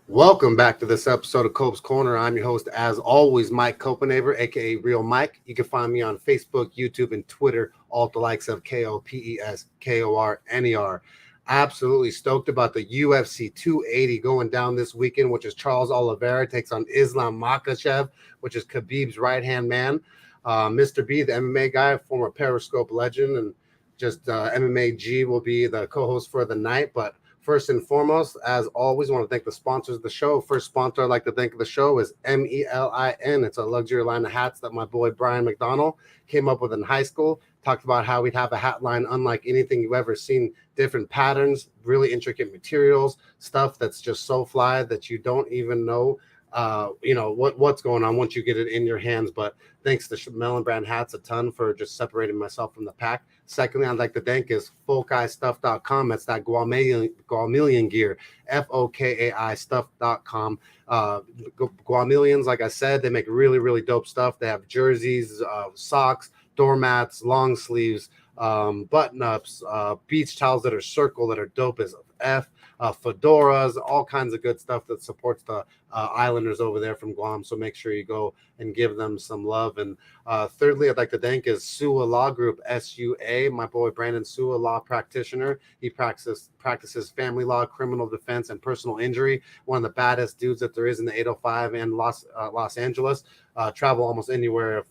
Welcome back to this episode of Cope's Corner. I'm your host, as always, Mike Copenaver, aka Real Mike. You can find me on Facebook, YouTube, and Twitter, all the likes of KOPESKORNER. Absolutely stoked about the UFC 280 going down this weekend, which is Charles Oliveira takes on Islam Makhachev, which is Khabib's right-hand man. Mr. B, the MMA guy, former Periscope legend, and just MMA G will be the co-host for the night. But first and foremost, as always, I want to thank the sponsors of the show. First sponsor I'd like to thank of the show is MELIN. It's a luxury line of hats that my boy Brian McDonald came up with in high school. Talked about how we'd have a hat line unlike anything you've ever seen. Different patterns, really intricate materials, stuff that's just so fly that you don't even know what's going on once you get it in your hands. But thanks to Melon Brand Hats a ton for just separating myself from the pack. Secondly, I'd like to thank is folkaistuff.com. That's that Guamillion gear, FOKAI stuff.com. Guamillions, like I said, they make really, really dope stuff. They have jerseys, socks, doormats, long sleeves, button-ups, beach towels that are circle that are dope as F, fedoras, all kinds of good stuff that supports the islanders over there from Guam. So make sure you go and give them some love. And thirdly, I'd like to thank is SUA Law Group, SUA. My boy Brandon Sua, law practitioner. He practices family law, criminal defense, and personal injury. One of the baddest dudes that there is in the 805 and Los Angeles. Travel almost anywhere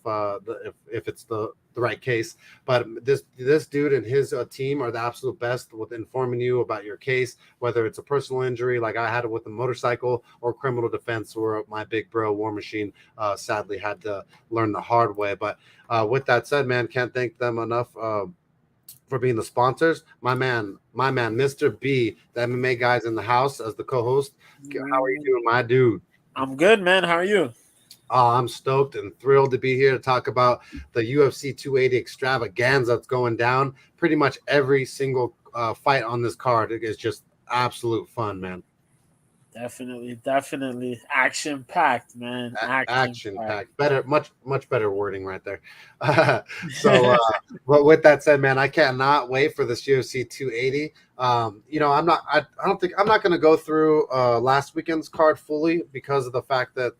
if it's the right case. But this dude and his team are the absolute best with informing you about your case, whether it's a personal injury like I had it with a motorcycle or criminal defense, where my big bro War Machine sadly had to learn the hard way. But with that said, man, can't thank them enough for being the sponsors. My man, Mr. B, the MMA guys in the house as the co-host. How are you doing, my dude? I'm good, man. How are you? I'm stoked and thrilled to be here to talk about the UFC 280 extravaganza that's going down. Pretty much every single fight on this card is just absolute fun, man. Definitely action packed, man. Action packed. Better, much better wording right there. But with that said, man, I cannot wait for this UFC 280. I don't think I'm not going to go through last weekend's card fully because of the fact that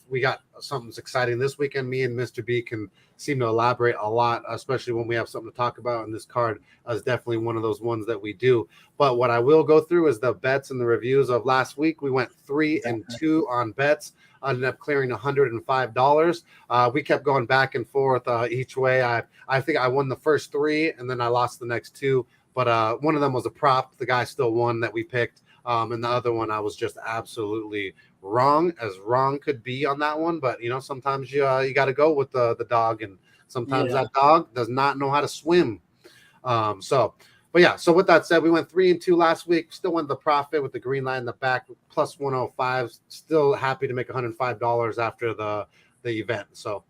we got something exciting this weekend. Me and Mr. B can seem to elaborate a lot, especially when we have something to talk about. And this card is definitely one of those ones that we do. But what I will go through is the bets and the reviews of last week. We went 3-2 on bets. Ended up clearing $105. We kept going back and forth each way. I think I won the first three, and then I lost the next two. But one of them was a prop. The guy still won that we picked. And the other one, I was just absolutely wrong, as wrong could be on that one. But, sometimes you got to go with the dog, and sometimes that dog does not know how to swim. So with that said, we went 3-2 last week. Still went the profit with the green line in the back, plus 105. Still happy to make $105 after the event. So,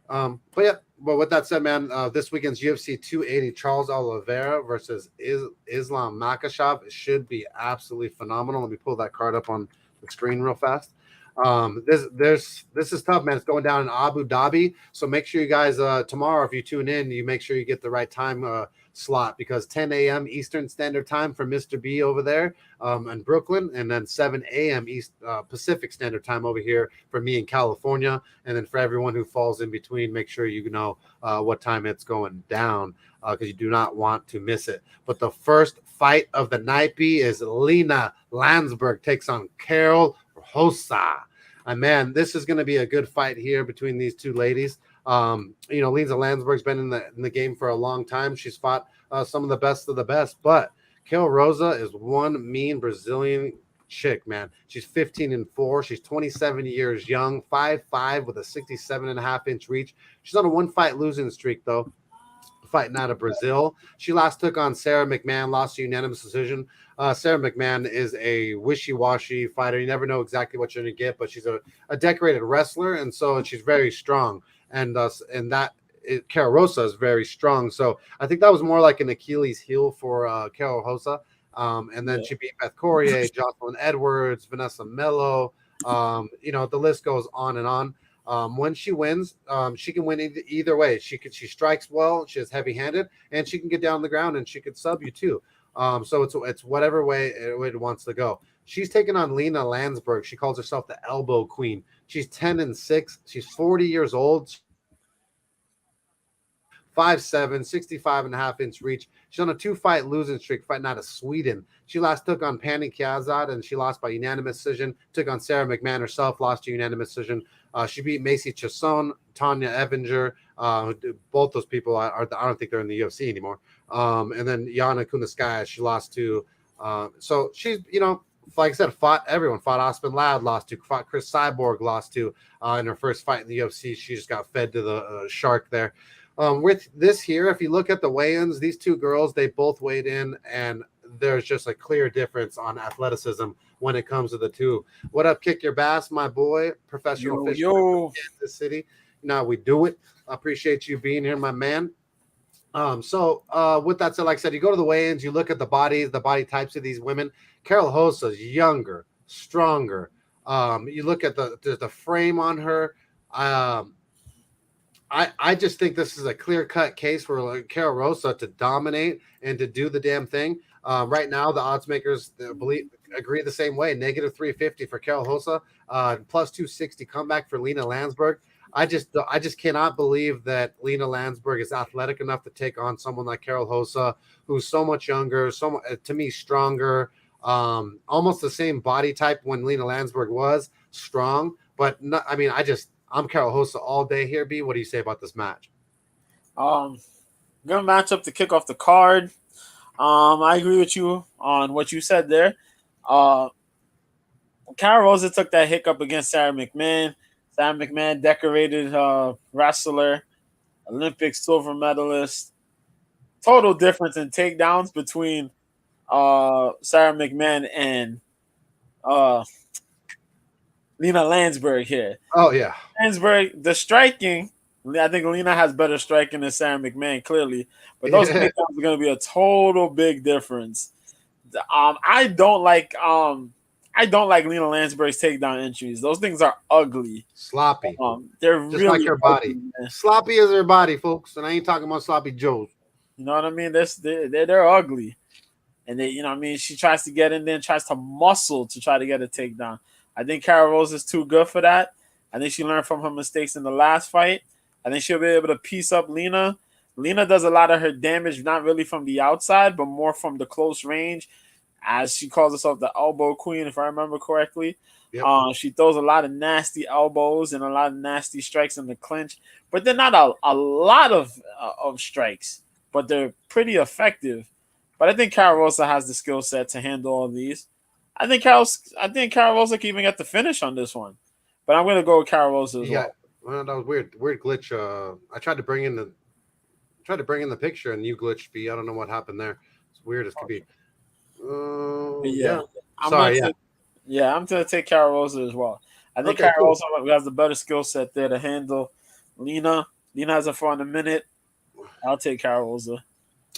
but with that said, man, this weekend's UFC 280, Charles Oliveira versus Islam Makhachev should be absolutely phenomenal. Let me pull that card up on the screen real fast. This is tough, man. It's going down in Abu Dhabi, so make sure you guys tomorrow, if you tune in, you make sure you get the right time slot, because 10 a.m. Eastern Standard Time for Mr. B over there in Brooklyn, and then 7 a.m. Pacific Standard Time over here for me in California. And then for everyone who falls in between, make sure you know what time it's going down, because you do not want to miss it. But the first fight of the night, B, is Lena Landsberg takes on Carol Rosa. Man, this is going to be a good fight here between these two ladies. Lena Landsberg's been in the game for a long time. She's fought some of the best, but Carol Rosa is one mean Brazilian chick, man. She's 15-4. She's 27 years young, 5'5", with a 67.5-inch reach. She's on a one-fight losing streak, though, fighting out of Brazil. She last took on Sarah McMahon, lost a unanimous decision. Sarah McMahon is a wishy-washy fighter. You never know exactly what you're going to get, but she's a decorated wrestler, and she's very strong. And Carol Rosa is very strong. So I think that was more like an Achilles heel for Carol Rosa. And then she beat Beth Corrier, Jocelyn Edwards, Vanessa Mello. The list goes on and on. When she wins, she can win either way. She strikes well, she is heavy-handed, and she can get down on the ground and she could sub you too. So it's whatever way it wants to go. She's taking on Lena Landsberg. She calls herself the Elbow Queen. She's 10-6. She's 40 years old. 5'7", 65.5-inch reach. She's on a 2-fight losing streak, fighting out of Sweden. She last took on Pani Kiazad, and she lost by unanimous decision. Took on Sarah McMahon herself, lost to unanimous decision. She beat Macy Chasson, Tanya Evinger. Both those people, I don't think they're in the UFC anymore. And then Yana Kunitskaya, she lost to. So she's, like I said, fought everyone. Fought Aspen Ladd, lost to. Fought Chris Cyborg, lost to. In her first fight in the UFC, she just got fed to the shark there. With this here, if you look at the weigh-ins, these two girls, they both weighed in, and there's just a clear difference on athleticism when it comes to the two. What up, Kick Your Bass, my boy, professional fisherman from Kansas City. We do it. I appreciate you being here, my man. So with that said, like I said, you go to the weigh-ins, you look at the body types of these women. Carol Hosa's younger, stronger. You look at the frame on her. I just think this is a clear-cut case for Carol Rosa to dominate and to do the damn thing. Right now, the odds makers agree the same way. -350 for Carol Rosa, plus 260 comeback for Lena Landsberg. I just cannot believe that Lena Landsberg is athletic enough to take on someone like Carol Rosa, who's so much younger, to me stronger, almost the same body type when Lena Landsberg was strong, but not, I'm Carol Rosa all day here. B, what do you say about this match? Good matchup to kick off the card. I agree with you on what you said there. Carol Rosa took that hiccup against Sarah McMahon. Sarah McMahon, decorated wrestler, Olympic silver medalist. Total difference in takedowns between Sarah McMahon and Lena Landsberg here. Oh, yeah. Landsberg, the striking, I think Lena has better striking than Sarah McMahon, clearly. But those takedowns are going to be a total big difference. I don't like Lena Landsberg's takedown entries. Those things are ugly. Sloppy. They're just really like her body. Ugly, sloppy as her body, folks. And I ain't talking about sloppy Joes. You know what I mean? They're ugly. And she tries to get in there and tries to muscle to try to get a takedown. I think Carol Rosa is too good for that. I think she learned from her mistakes in the last fight. I think she'll be able to piece up Lena. Lena does a lot of her damage, not really from the outside, but more from the close range, as she calls herself the elbow queen, if I remember correctly. Yep. She throws a lot of nasty elbows and a lot of nasty strikes in the clinch, but they're not a lot of strikes, but they're pretty effective. But I think Carol Rosa has the skill set to handle all these. I think Carol Rosa can even get the finish on this one, but I'm going to go with Carol Rosa as well. Well, that was weird glitch. I tried to bring in the picture and you glitched. B, I don't know what happened there. It's weird as could be. I'm going to take Carol Rosa as well. I think Carol Rosa has the better skill set there to handle Lena. Lena hasn't fought in a minute. I'll take Carol Rosa.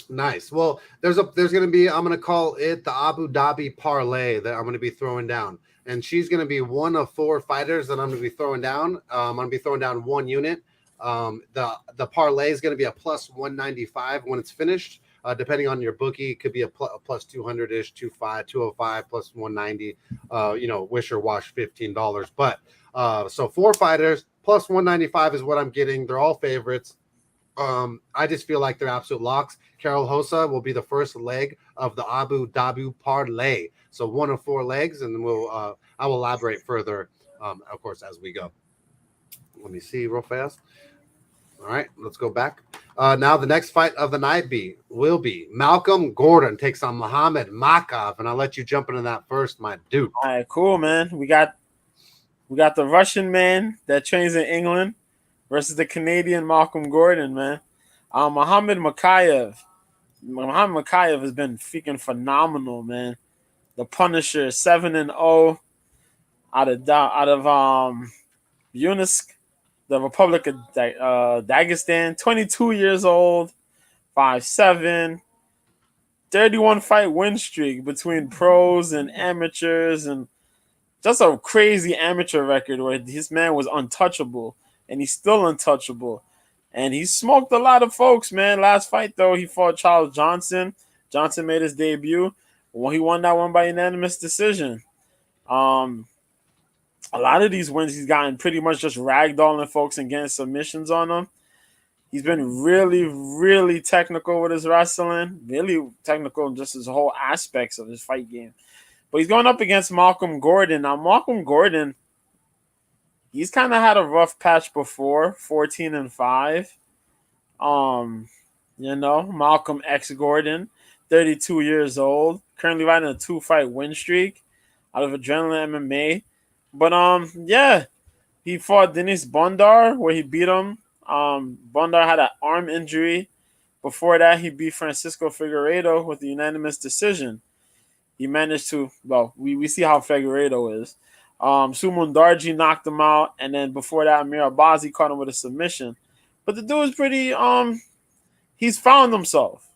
Nice. Well, there's going to be, I'm going to call it the Abu Dhabi parlay that I'm going to be throwing down. And she's going to be one of 4 fighters that I'm going to be throwing down. I'm going to be throwing down 1 unit. The parlay is going to be a plus 195 when it's finished. Depending on your bookie, it could be a plus 200-ish, 205 plus 190. Wish or wash $15. But so 4 fighters plus 195 is what I'm getting. They're all favorites. I just feel like they're absolute locks. Carol Rosa will be the first leg of the Abu Dhabi parlay. So 1 of 4 legs, and then I will elaborate further, of course, as we go. Let me see real fast. All right, let's go back. Now the next fight of the night will be Malcolm Gordon takes on Muhammad Mokaev, and I'll let you jump into that first, my dude. All right, cool, man. We got the Russian man that trains in England versus the Canadian Malcolm Gordon, man. Muhammad Mokaev has been freaking phenomenal, man. The Punisher, 7-0 out of Yunus, the Republic of Dagestan, 22 years old, 5'7", 31 fight win streak between pros and amateurs, and just a crazy amateur record where this man was untouchable, and he's still untouchable. And he smoked a lot of folks, man. Last fight, though, he fought Charles Johnson. Johnson made his debut. He won that one by unanimous decision. A lot of these wins he's gotten pretty much just ragdolling folks and getting submissions on them. He's been really, really technical with his wrestling, really technical in just his whole aspects of his fight game. But he's going up against Malcolm Gordon. Now, Malcolm Gordon, he's kind of had a rough patch before, 14-5. Malcolm X Gordon, 32 years old, currently riding a 2-fight win streak out of Adrenaline MMA. But he fought Denis Bondar where he beat him. Bondar had an arm injury. Before that, he beat Francisco Figueiredo with a unanimous decision. He managed to, we see how Figueiredo is. Sumun Darji knocked him out, and then before that, Amir Abazi caught him with a submission. But the dude is pretty, he's found himself,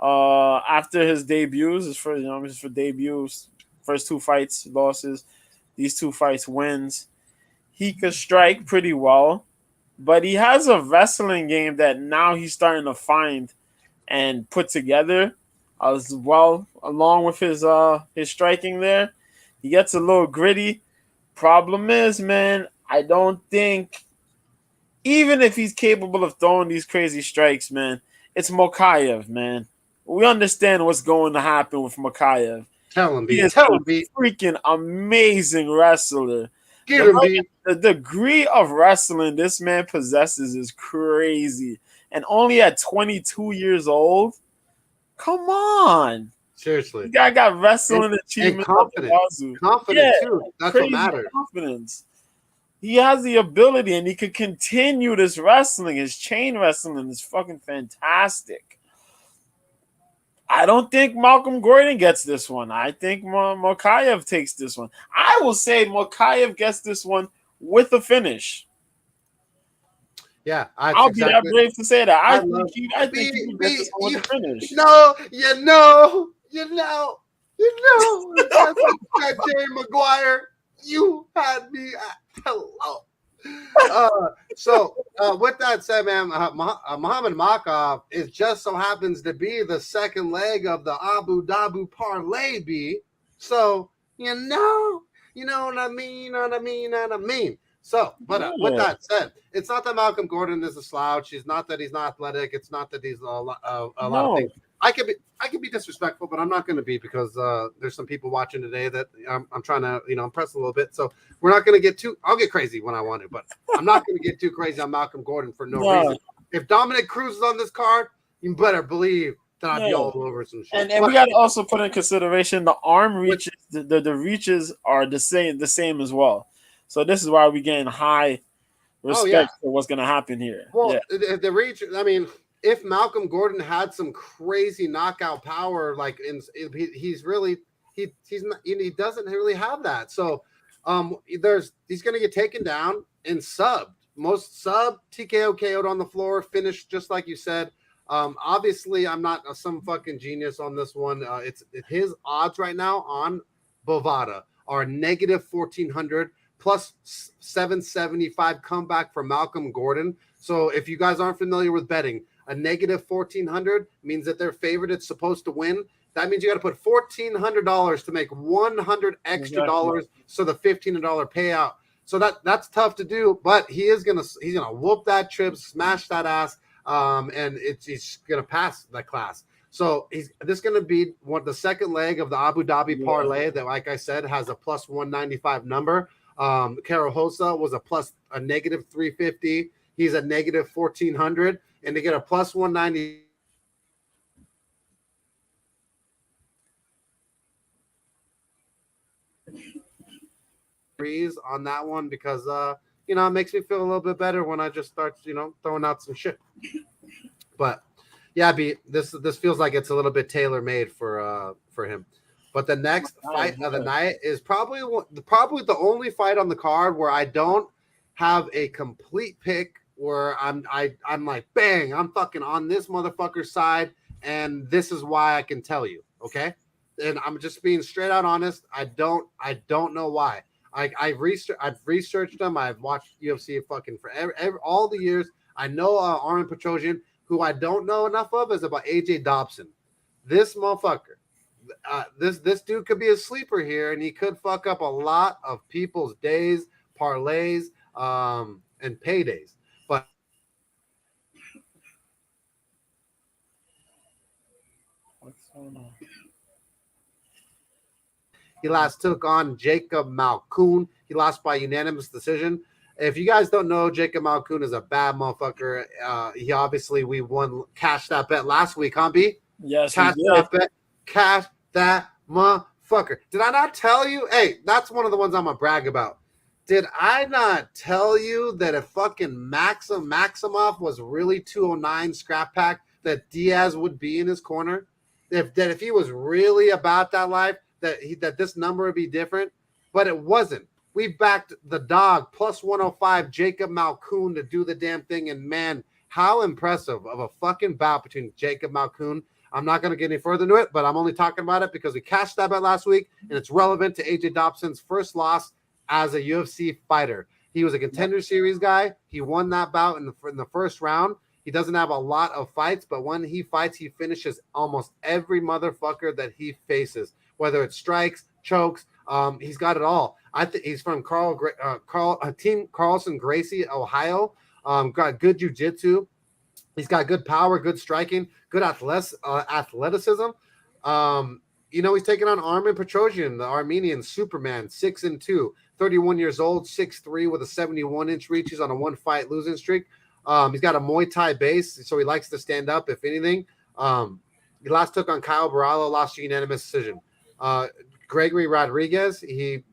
after his debuts, his first debuts, first 2 fights, losses, these 2 fights, wins. He could strike pretty well, but he has a wrestling game that now he's starting to find and put together as well, along with his striking there. He gets a little gritty. Problem is, man, I don't think, even if he's capable of throwing these crazy strikes, man, it's Mokaev, man. We understand what's going to happen with Mokaev. Tell him, He is a freaking amazing wrestler. The degree of wrestling this man possesses is crazy. And only at 22 years old, come on. Seriously. The guy got wrestling achievement. Confident too. That's what matters. Confidence. He has the ability, and he could continue this wrestling. His chain wrestling is fucking fantastic. I don't think Malcolm Gordon gets this one. I think Mokaev takes this one. I will say Mokaev gets this one with a finish. Yeah, I'll be that brave to say that. I think he gets this one with a finish. No, you know, Jay Maguire, you had me at hello. With that said, man, Muhammad Mokaev is just so happens to be the second leg of the Abu Dhabi parlay B. So you know what I mean. So, but with that said, it's not that Malcolm Gordon is a slouch. It's not that he's not athletic. It's not that he's a lot of things. I could be disrespectful, but I'm not going to be because there's some people watching today that I'm trying to impress a little bit. So we're not going to get too. I'll get crazy when I want to, but I'm not going to get too crazy on Malcolm Gordon for no reason. If Dominic Cruz is on this card, you better believe that I'd be all over some shit. And we got to also put in consideration the arm reaches. The reaches are the same as well. So this is why we're getting high respect for what's going to happen here. Well, the reach. I mean, if Malcolm Gordon had some crazy knockout power, like he doesn't really have that. So he's going to get taken down and subbed. Most sub TKO KO'd on the floor, finished just like you said. Obviously, I'm not some fucking genius on this one. It's his odds right now on Bovada are negative 1,400 plus 775 comeback for Malcolm Gordon. So if you guys aren't familiar with betting, a negative 1,400 means that their favorite is supposed to win. That means you got to put $1,400 to make $100 extra dollars. So the $1,500 payout. So that's tough to do, but he's gonna whoop that trip, smash that ass, and he's gonna pass that class. So this is gonna be the second leg of the Abu Dhabi parlay that, like I said, has a plus 195 number. Carahosa was a negative 350. He's a negative 1,400, and to get a plus 190. On that one because it makes me feel a little bit better when I just start throwing out some shit. But yeah, this feels like it's a little bit tailor made for him. But the next fight of the night is probably the only fight on the card where I don't have a complete pick where I'm like, bang, I'm fucking on this motherfucker's side, and this is why I can tell you, okay? And I'm just being straight out honest. I don't know why. I've researched them. I've watched UFC fucking forever, all the years. I know Armin Petrosian, who I don't know enough of, is about AJ Dobson. This motherfucker, this dude could be a sleeper here, and he could fuck up a lot of people's days, parlays, and paydays. But what's going on? he last took on Jacob Malkoun. He lost by unanimous decision. If you guys don't know, Jacob Malkoun is a bad motherfucker. He obviously we cashed that bet last week, huh, B? Yes, Cash that bet. Cash that motherfucker. Did I not tell you? Hey, that's one of the ones I'm gonna brag about. Did I not tell you that if fucking Maximov was really 209 scrap pack, that Diaz would be in his corner? If he was really about that life, that this number would be different, but it wasn't. We backed the dog plus 105 Jacob Malkoun to do the damn thing, and man, how impressive of a fucking bout between Jacob Malkoun. I'm not going to get any further into it, but I'm only talking about it because we cashed that bet last week, and it's relevant to AJ Dobson's first loss as a UFC fighter. He was a contender series guy. He won that bout in the first round. He doesn't have a lot of fights, but when he fights, he finishes almost every motherfucker that he faces, whether it's strikes, chokes. He's got it all. I think he's from Team Carlson Gracie, Ohio. Got good jiu-jitsu. He's got good power, good striking, good athleticism. He's taking on Armen Petrosian, the Armenian Superman, 6-2, 31 years old, 6'3", with a 71-inch reach. He's on a one-fight losing streak. He's got a Muay Thai base, so he likes to stand up, if anything. He last took on Kyle Borralho, lost to unanimous decision. Gregory Rodriguez, he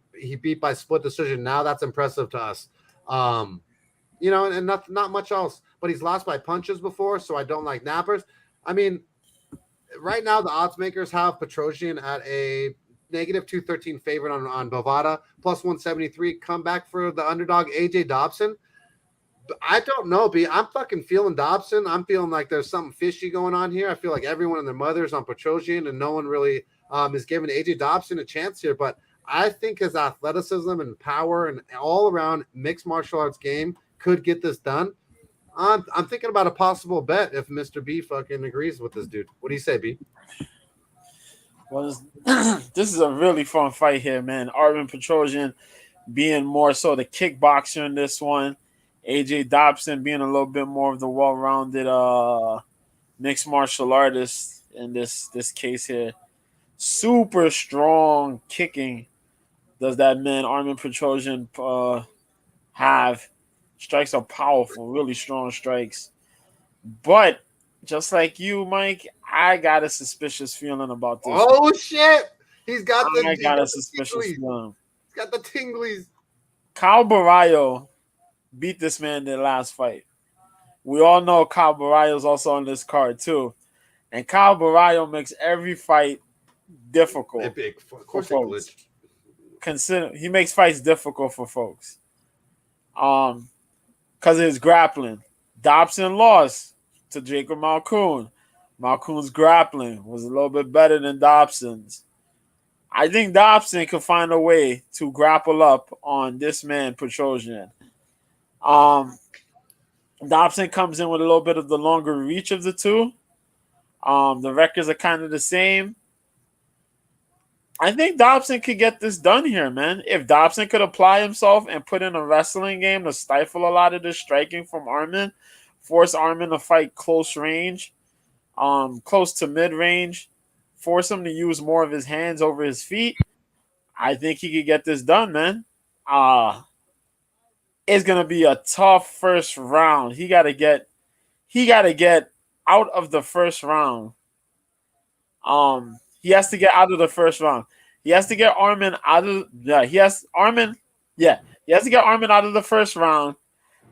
beat by split decision. Now that's impressive to us. And not much else. But he's lost by punches before, so I don't like nappers. I mean, right now the odds makers have Petrosian at a -213 favorite on Bovada, plus 173 comeback for the underdog AJ Dobson. But I don't know, B. I'm fucking feeling Dobson. I'm feeling like there's something fishy going on here. I feel like everyone and their mother's on Petrosian, and no one really is giving AJ Dobson a chance here. But I think his athleticism and power and all around mixed martial arts game could get this done. I'm thinking about a possible bet if Mr. B fucking agrees with this dude. What do you say, B? Well, this is a really fun fight here, man. Armen Petrosian being more so the kickboxer in this one. AJ Dobson being a little bit more of the well-rounded mixed martial artist in this case here. Super strong kicking does that man Armen Petrosian have. Strikes are powerful, really strong strikes. But just like you, Mike, I got a suspicious feeling about this. Oh, shit. He's got a suspicious feeling. He's got the tinglies. Kyle Borralho beat this man in their last fight. We all know Kyle Borralho is also on this card, too. And Kyle Borralho makes every fight difficult. Of course, he makes fights difficult for folks. Because of his grappling. Dobson lost to Jacob Malkoun. Malkoun's grappling was a little bit better than Dobson's. I think Dobson can find a way to grapple up on this man, Petrosian. Dobson comes in with a little bit of the longer reach of the two. The records are kind of the same. I think Dobson could get this done here, man. If Dobson could apply himself and put in a wrestling game to stifle a lot of the striking from Armen, force Armen to fight close range, close to mid-range, force him to use more of his hands over his feet, I think he could get this done, man. It's gonna be a tough first round. He gotta get out of the first round. He has to get out of the first round. He has to get Armen out of He has to get Armen out of the first round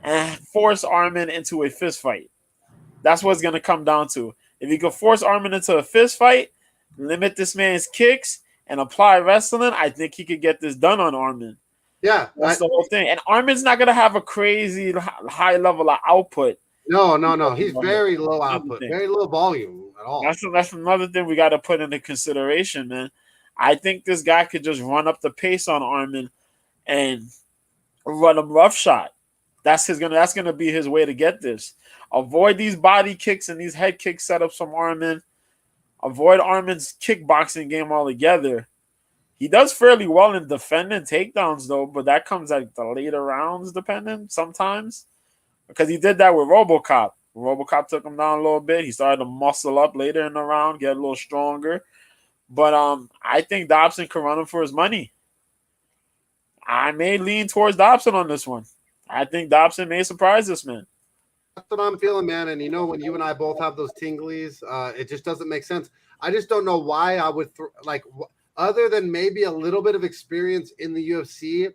and force Armen into a fist fight. That's what it's gonna come down to. If he can force Armen into a fist fight, limit this man's kicks, and apply wrestling, I think he could get this done on Armen. Yeah, that's the whole thing. And Armen's not gonna have a crazy high level of output. No. He's very low output, very low volume at all. That's another thing we got to put into consideration, man. I think this guy could just run up the pace on Armen and run him roughshod. That's gonna be his way to get this. Avoid these body kicks and these head kick setups from Armen. avoid Armin's kickboxing game altogether. He does fairly well in defending takedowns, though, but that comes at the later rounds, depending sometimes. Because he did that with RoboCop. RoboCop took him down a little bit. He started to muscle up later in the round, get a little stronger. But I think Dobson can run him for his money. I may lean towards Dobson on this one. I think Dobson may surprise this man. That's what I'm feeling, man. And when you and I both have those tinglies, it just doesn't make sense. I just don't know why I would other than maybe a little bit of experience in the UFC.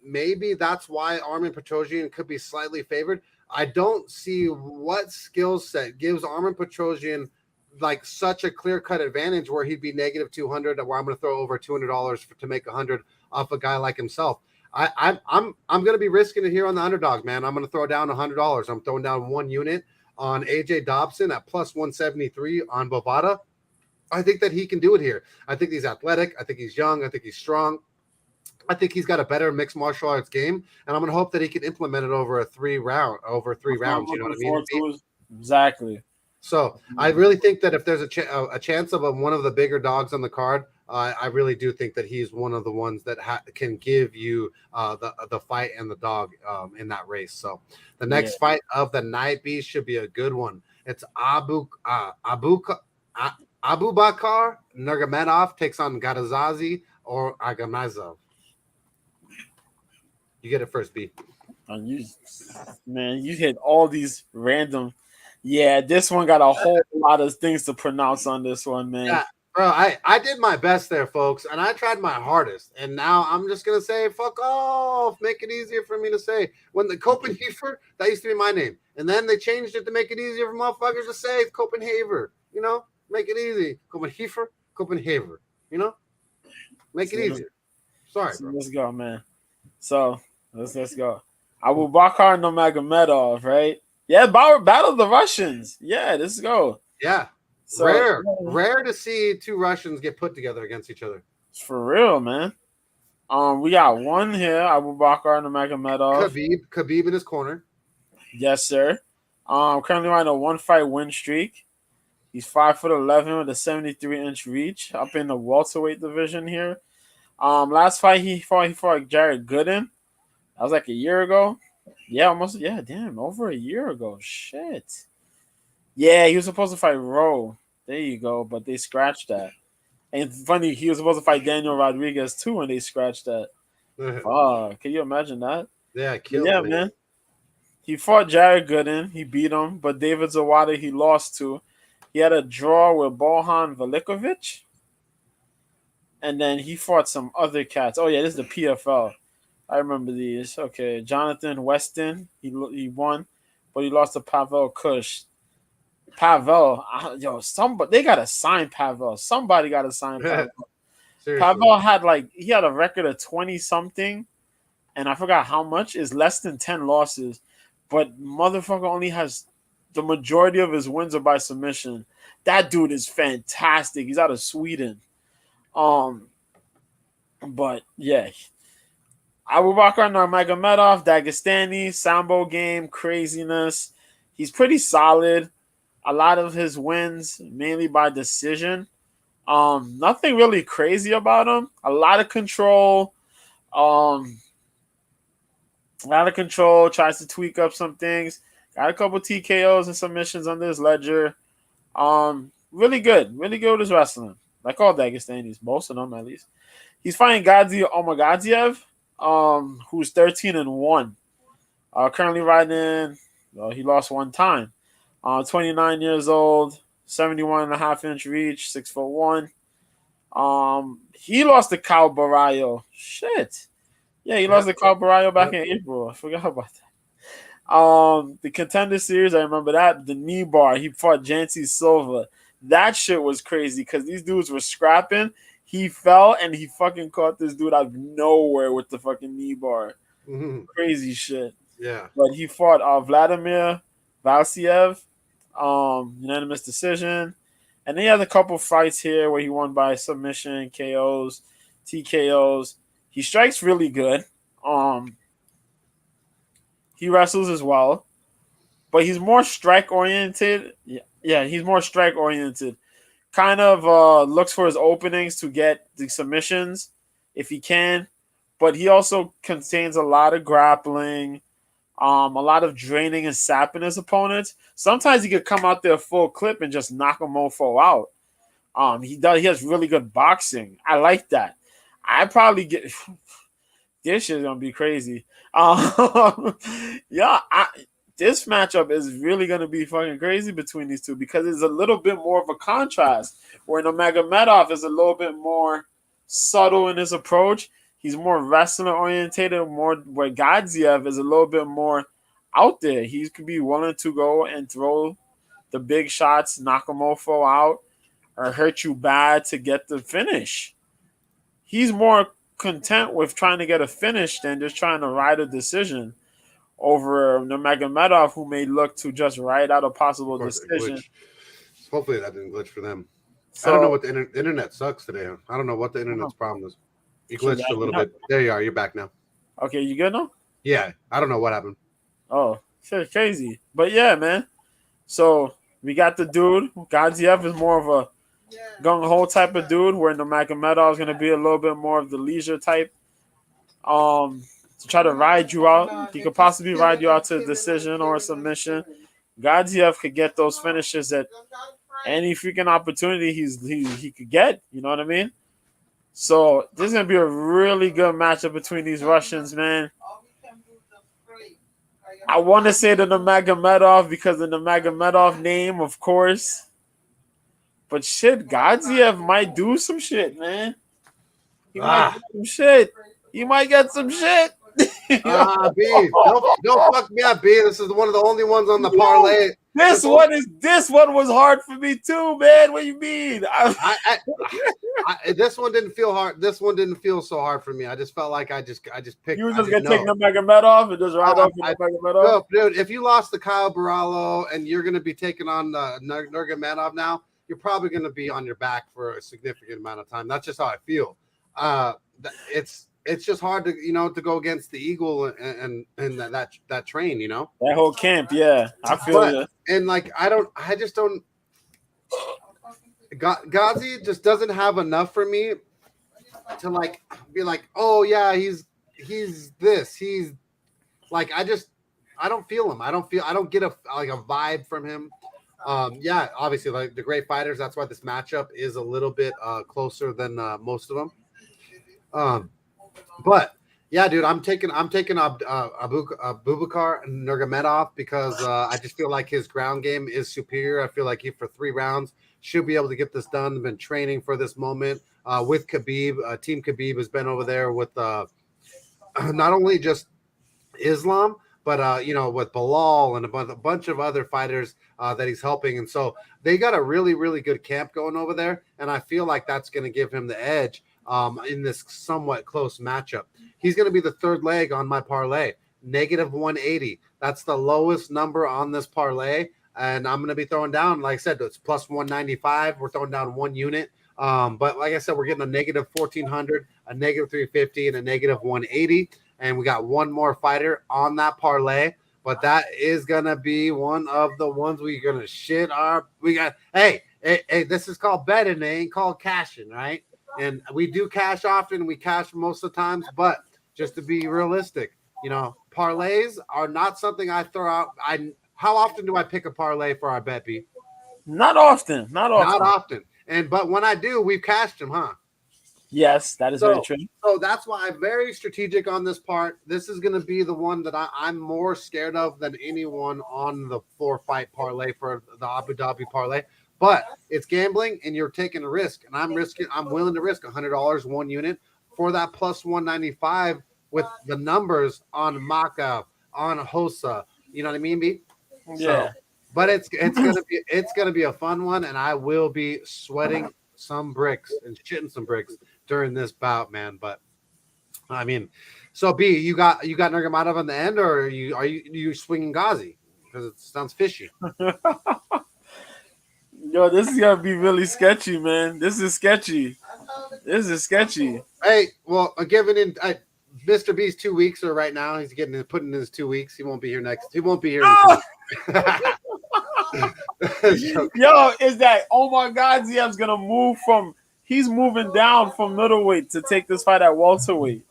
Maybe that's why Armin Petrosian could be slightly favored. I don't see what skill set gives Armin Petrosian such a clear-cut advantage where he'd be negative 200, where I'm going to throw over $200 to make 100 off a guy like himself. I'm going to be risking it here on the underdog, man. I'm going to throw down $100. I'm throwing down 1 unit on AJ Dobson at plus 173 on Bovada. I think that he can do it here. I think he's athletic. I think he's young. I think he's strong. I think he's got a better mixed martial arts game, and I'm going to hope that he can implement it over three rounds. You know what I mean? Exactly. So I really think that if there's a chance of one of the bigger dogs on the card, I really do think that he's one of the ones that can give you the fight and the dog in that race. So the next fight of the night, B, should be a good one. It's Abu Bakr Nurmagomedov takes on Gaziev or Agamazov. You get it first, B. You hit all these random. Yeah, this one got a whole lot of things to pronounce on this one, man. Yeah, bro, I did my best there, folks, and I tried my hardest. And now I'm just going to say, fuck off. Make it easier for me to say. When the Copenhagen, that used to be my name. And then they changed it to make it easier for motherfuckers to say Copenhagen. Make it easy. Copenhagen. Make it easier. Sorry, bro. Let's go, man. So let's go. Abu Bakr Nurmagomedov, right? Yeah, battle of the Russians. Yeah, let's go. Yeah. So, rare to see two Russians get put together against each other. For real, man. We got one here, Abu Bakr Nurmagomedov. Khabib in his corner. Yes, sir. Currently on a 1-fight win streak. He's 5'11" with a 73-inch reach, up in the welterweight division here. Last fight he fought Jared Gooden. That was like a year ago. Yeah, almost. Yeah, damn, over a year ago. Shit. Yeah, he was supposed to fight Roe. There you go, but they scratched that. And funny, he was supposed to fight Daniel Rodriguez too, and they scratched that. Can you imagine that? Yeah, man. He fought Jared Gooden. He beat him, but David Zawada he lost to. He had a draw with Bohan Velikovic. And then he fought some other cats. Oh, yeah, this is the PFL. I remember these. Okay, Jonathan Weston. He won, but he lost to Pavel Kush. Pavel, they got to sign Pavel. Somebody got to sign Pavel. Pavel had a record of 20-something, and I forgot how much, is less than 10 losses. But motherfucker only has the majority of his wins are by submission. That dude is fantastic. He's out of Sweden. But yeah, Abu Bakr Nurmagomedov, Dagestani, Sambo game, craziness. He's pretty solid. A lot of his wins mainly by decision. Nothing really crazy about him. A lot of control. Tries to tweak up some things. Got a couple TKOs and submissions under his ledger. Really good with his wrestling. Like all Dagestanis, most of them at least. He's fighting Gaziev, who's 13-1. Currently riding, he lost one time. 29 years old, 71.5-inch reach, 6'1". He lost to Cal Borralho. Shit. Yeah, he lost to Cal Borralho back in April. I forgot about that. The Contender Series, I remember that. The knee bar, he fought Jancy Silva. That shit was crazy because these dudes were scrapping. He fell and he fucking caught this dude out of nowhere with the fucking knee bar. Mm-hmm. Crazy shit. Yeah. But he fought Vladimir Valsiev, unanimous decision. And then he had a couple fights here where he won by submission, KOs, TKOs. He strikes really good. He wrestles as well. But he's more strike-oriented. Yeah, he's more strike-oriented. kind of looks for his openings to get the submissions if he can, but he also contains a lot of grappling, a lot of draining and sapping his opponents. Sometimes he could come out there full clip and just knock a mofo out. He has really good boxing. I like that. I probably get this shit's gonna be crazy. This matchup is really gonna be fucking crazy between these two because it's a little bit more of a contrast. Where Magomedov is a little bit more subtle in his approach. He's more wrestling orientated, more where Gaziev is a little bit more out there. He could be willing to go and throw the big shots, knock a mofo out, or hurt you bad to get the finish. He's more content with trying to get a finish than just trying to ride a decision over Magomedov, who may look to just ride out a possible decision. Hopefully that didn't glitch for them. So, I don't know what the internet sucks today. I don't know what the internet's problem is. You glitched a little bit. There you are. You're back now. Okay, you good now? Yeah. I don't know what happened. Oh, shit, crazy. But yeah, man. So we got the dude. Gaziev is more of a gung-ho type of dude, where Magomedov is going to be a little bit more of the leisure type. To try to ride you out. He could possibly ride you out to a decision or a submission. Gaziev could get those finishes at any freaking opportunity he could get. You know what I mean? So this is gonna be a really good matchup between these Russians, man. I want to say the Magomedov because of the Magomedov name, of course. But shit, Gaziev might do some shit, man. He might do some shit. He might get some shit. B, don't fuck me up, B. This is one of the only ones on the parlay. This one was hard for me too, man. What do you mean? This one didn't feel hard. This one didn't feel so hard for me. I just felt like I just picked. You were just gonna take the Magomedov and just ride off the Magomedov. No, dude, if you lost to Kyle Borralho and you're gonna be taking on Nurmagomedov now, you're probably gonna be on your back for a significant amount of time. That's just how I feel. It's just hard to go against the Eagle and that train, that whole camp. Yeah, I feel it. And I just don't. Ghazi just doesn't have enough for me to be like, oh yeah, he's this. He's like, I don't feel him. I don't get a vibe from him. Yeah, obviously the great fighters. That's why this matchup is a little bit closer than most of them. But yeah, dude, I'm taking Abubakar Nurmagomedov because I just feel like his ground game is superior. I feel like he for 3 rounds should be able to get this done. Been training for this moment with Khabib. Team Khabib has been over there with not only just Islam, but with Bilal and a bunch of other fighters that he's helping. And so they got a really, really good camp going over there. And I feel like that's going to give him the edge in this somewhat close matchup. He's going to be the third leg on my parlay, -180. That's the lowest number on this parlay. And I'm going to be throwing down, like I said, it's plus 195. We're throwing down 1 unit. But like I said, we're getting a -1400, a -350, and a -180. And we got one more fighter on that parlay. But that is going to be one of the ones we're going to shit our – hey, this is called betting. It ain't called cashing, right? And we do cash often. We cash most of the times. But just to be realistic, parlays are not something I throw out. How often do I pick a parlay for our bet, B? Not often. Not often. But when I do, we've cashed them, huh? Yes, that is very true. So that's why I'm very strategic on this part. This is going to be the one that I'm more scared of than anyone on the 4-fight parlay for the Abu Dhabi parlay. But it's gambling, and you're taking a risk, and I'm willing to risk $100 1 unit for that plus 195 with the numbers on Mokaev, on Rosa. You know what I mean, B? Yeah. So, but it's gonna be a fun one, and I will be sweating some bricks and shitting some bricks during this bout, man. But I mean, so B, you got Nurmagomedov on the end, or are you swinging Ghazi? Because it sounds fishy. Yo, this is gonna be really sketchy, man. This is sketchy. Hey, well, Mr. B's 2 weeks right now. He's putting in his 2 weeks. He won't be here next. He won't be here. Yo, is that Omar Gaziev's gonna move from? He's moving down from middleweight to take this fight at welterweight,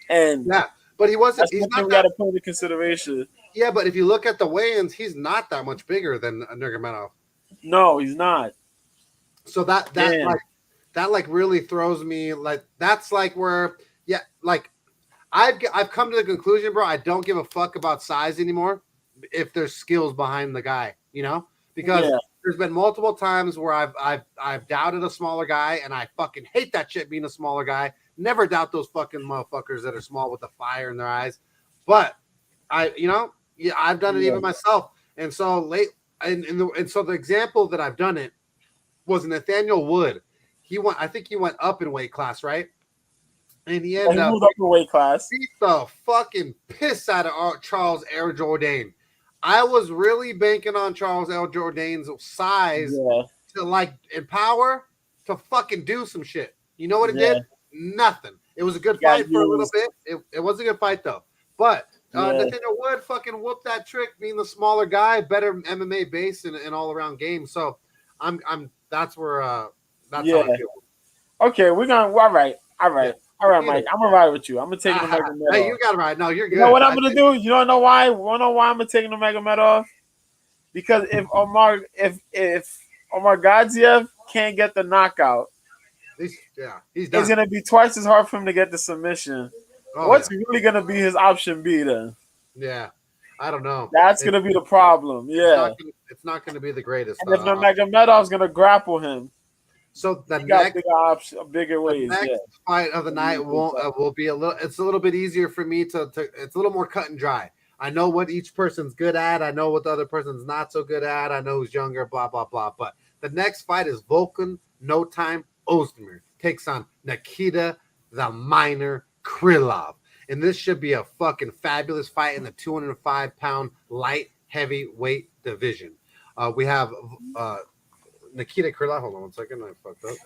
and Yeah, but he wasn't. that's He's something not we got that. to put into consideration. Yeah, but if you look at the weigh-ins, he's not that much bigger than Nurmagomedov. No, he's not. So that Damn. like really throws me like that's like where like I've come to the conclusion, bro. I don't give a fuck about size anymore if there's skills behind the guy, because there's been multiple times where I've doubted a smaller guy, and I fucking hate that shit being a smaller guy. Never doubt those fucking motherfuckers that are small with the fire in their eyes. But I've done it even myself. And so so the example that I've done it was Nathaniel Wood. I think he went up in weight class, right? And he ended up moved up in weight class. Beat the fucking piss out of Charles Air Jourdain. I was really banking on Charles L. Jourdain's size to like empower to fucking do some shit. You know what it did? Nothing. It was a good fight for a little bit. It was a good fight though. But Nathaniel Wood fucking whooped that trick, being the smaller guy, better MMA base and all around game. So that's where that's how I feel. Okay, we're gonna all right, Mike. I'm gonna ride with you. I'm gonna take the Magomedov. Hey, you gotta ride. No, you're good. You know what I'm gonna do? You don't know why? You know why I'm gonna take the Magomedov? Because if Omar Gaziev can't get the knockout, he's done. It's gonna be twice as hard for him to get the submission. What's really gonna be his option B then? Yeah, I don't know. That's gonna be the problem. Yeah, it's not gonna be the greatest. And if the Magomedov's gonna grapple him. So the next bigger ways. The next fight of the night will be a little bit easier for me to it's a little more cut and dry. I know what each person's good at. I know what the other person's not so good at. I know who's younger, blah, blah, blah. But the next fight is Volkan No Time Oezdemir takes on Nikita the Miner Krylov. And this should be a fucking fabulous fight in the 205-pound light heavyweight division. We have Nikita Krylov. Hold on 1 second. I fucked up.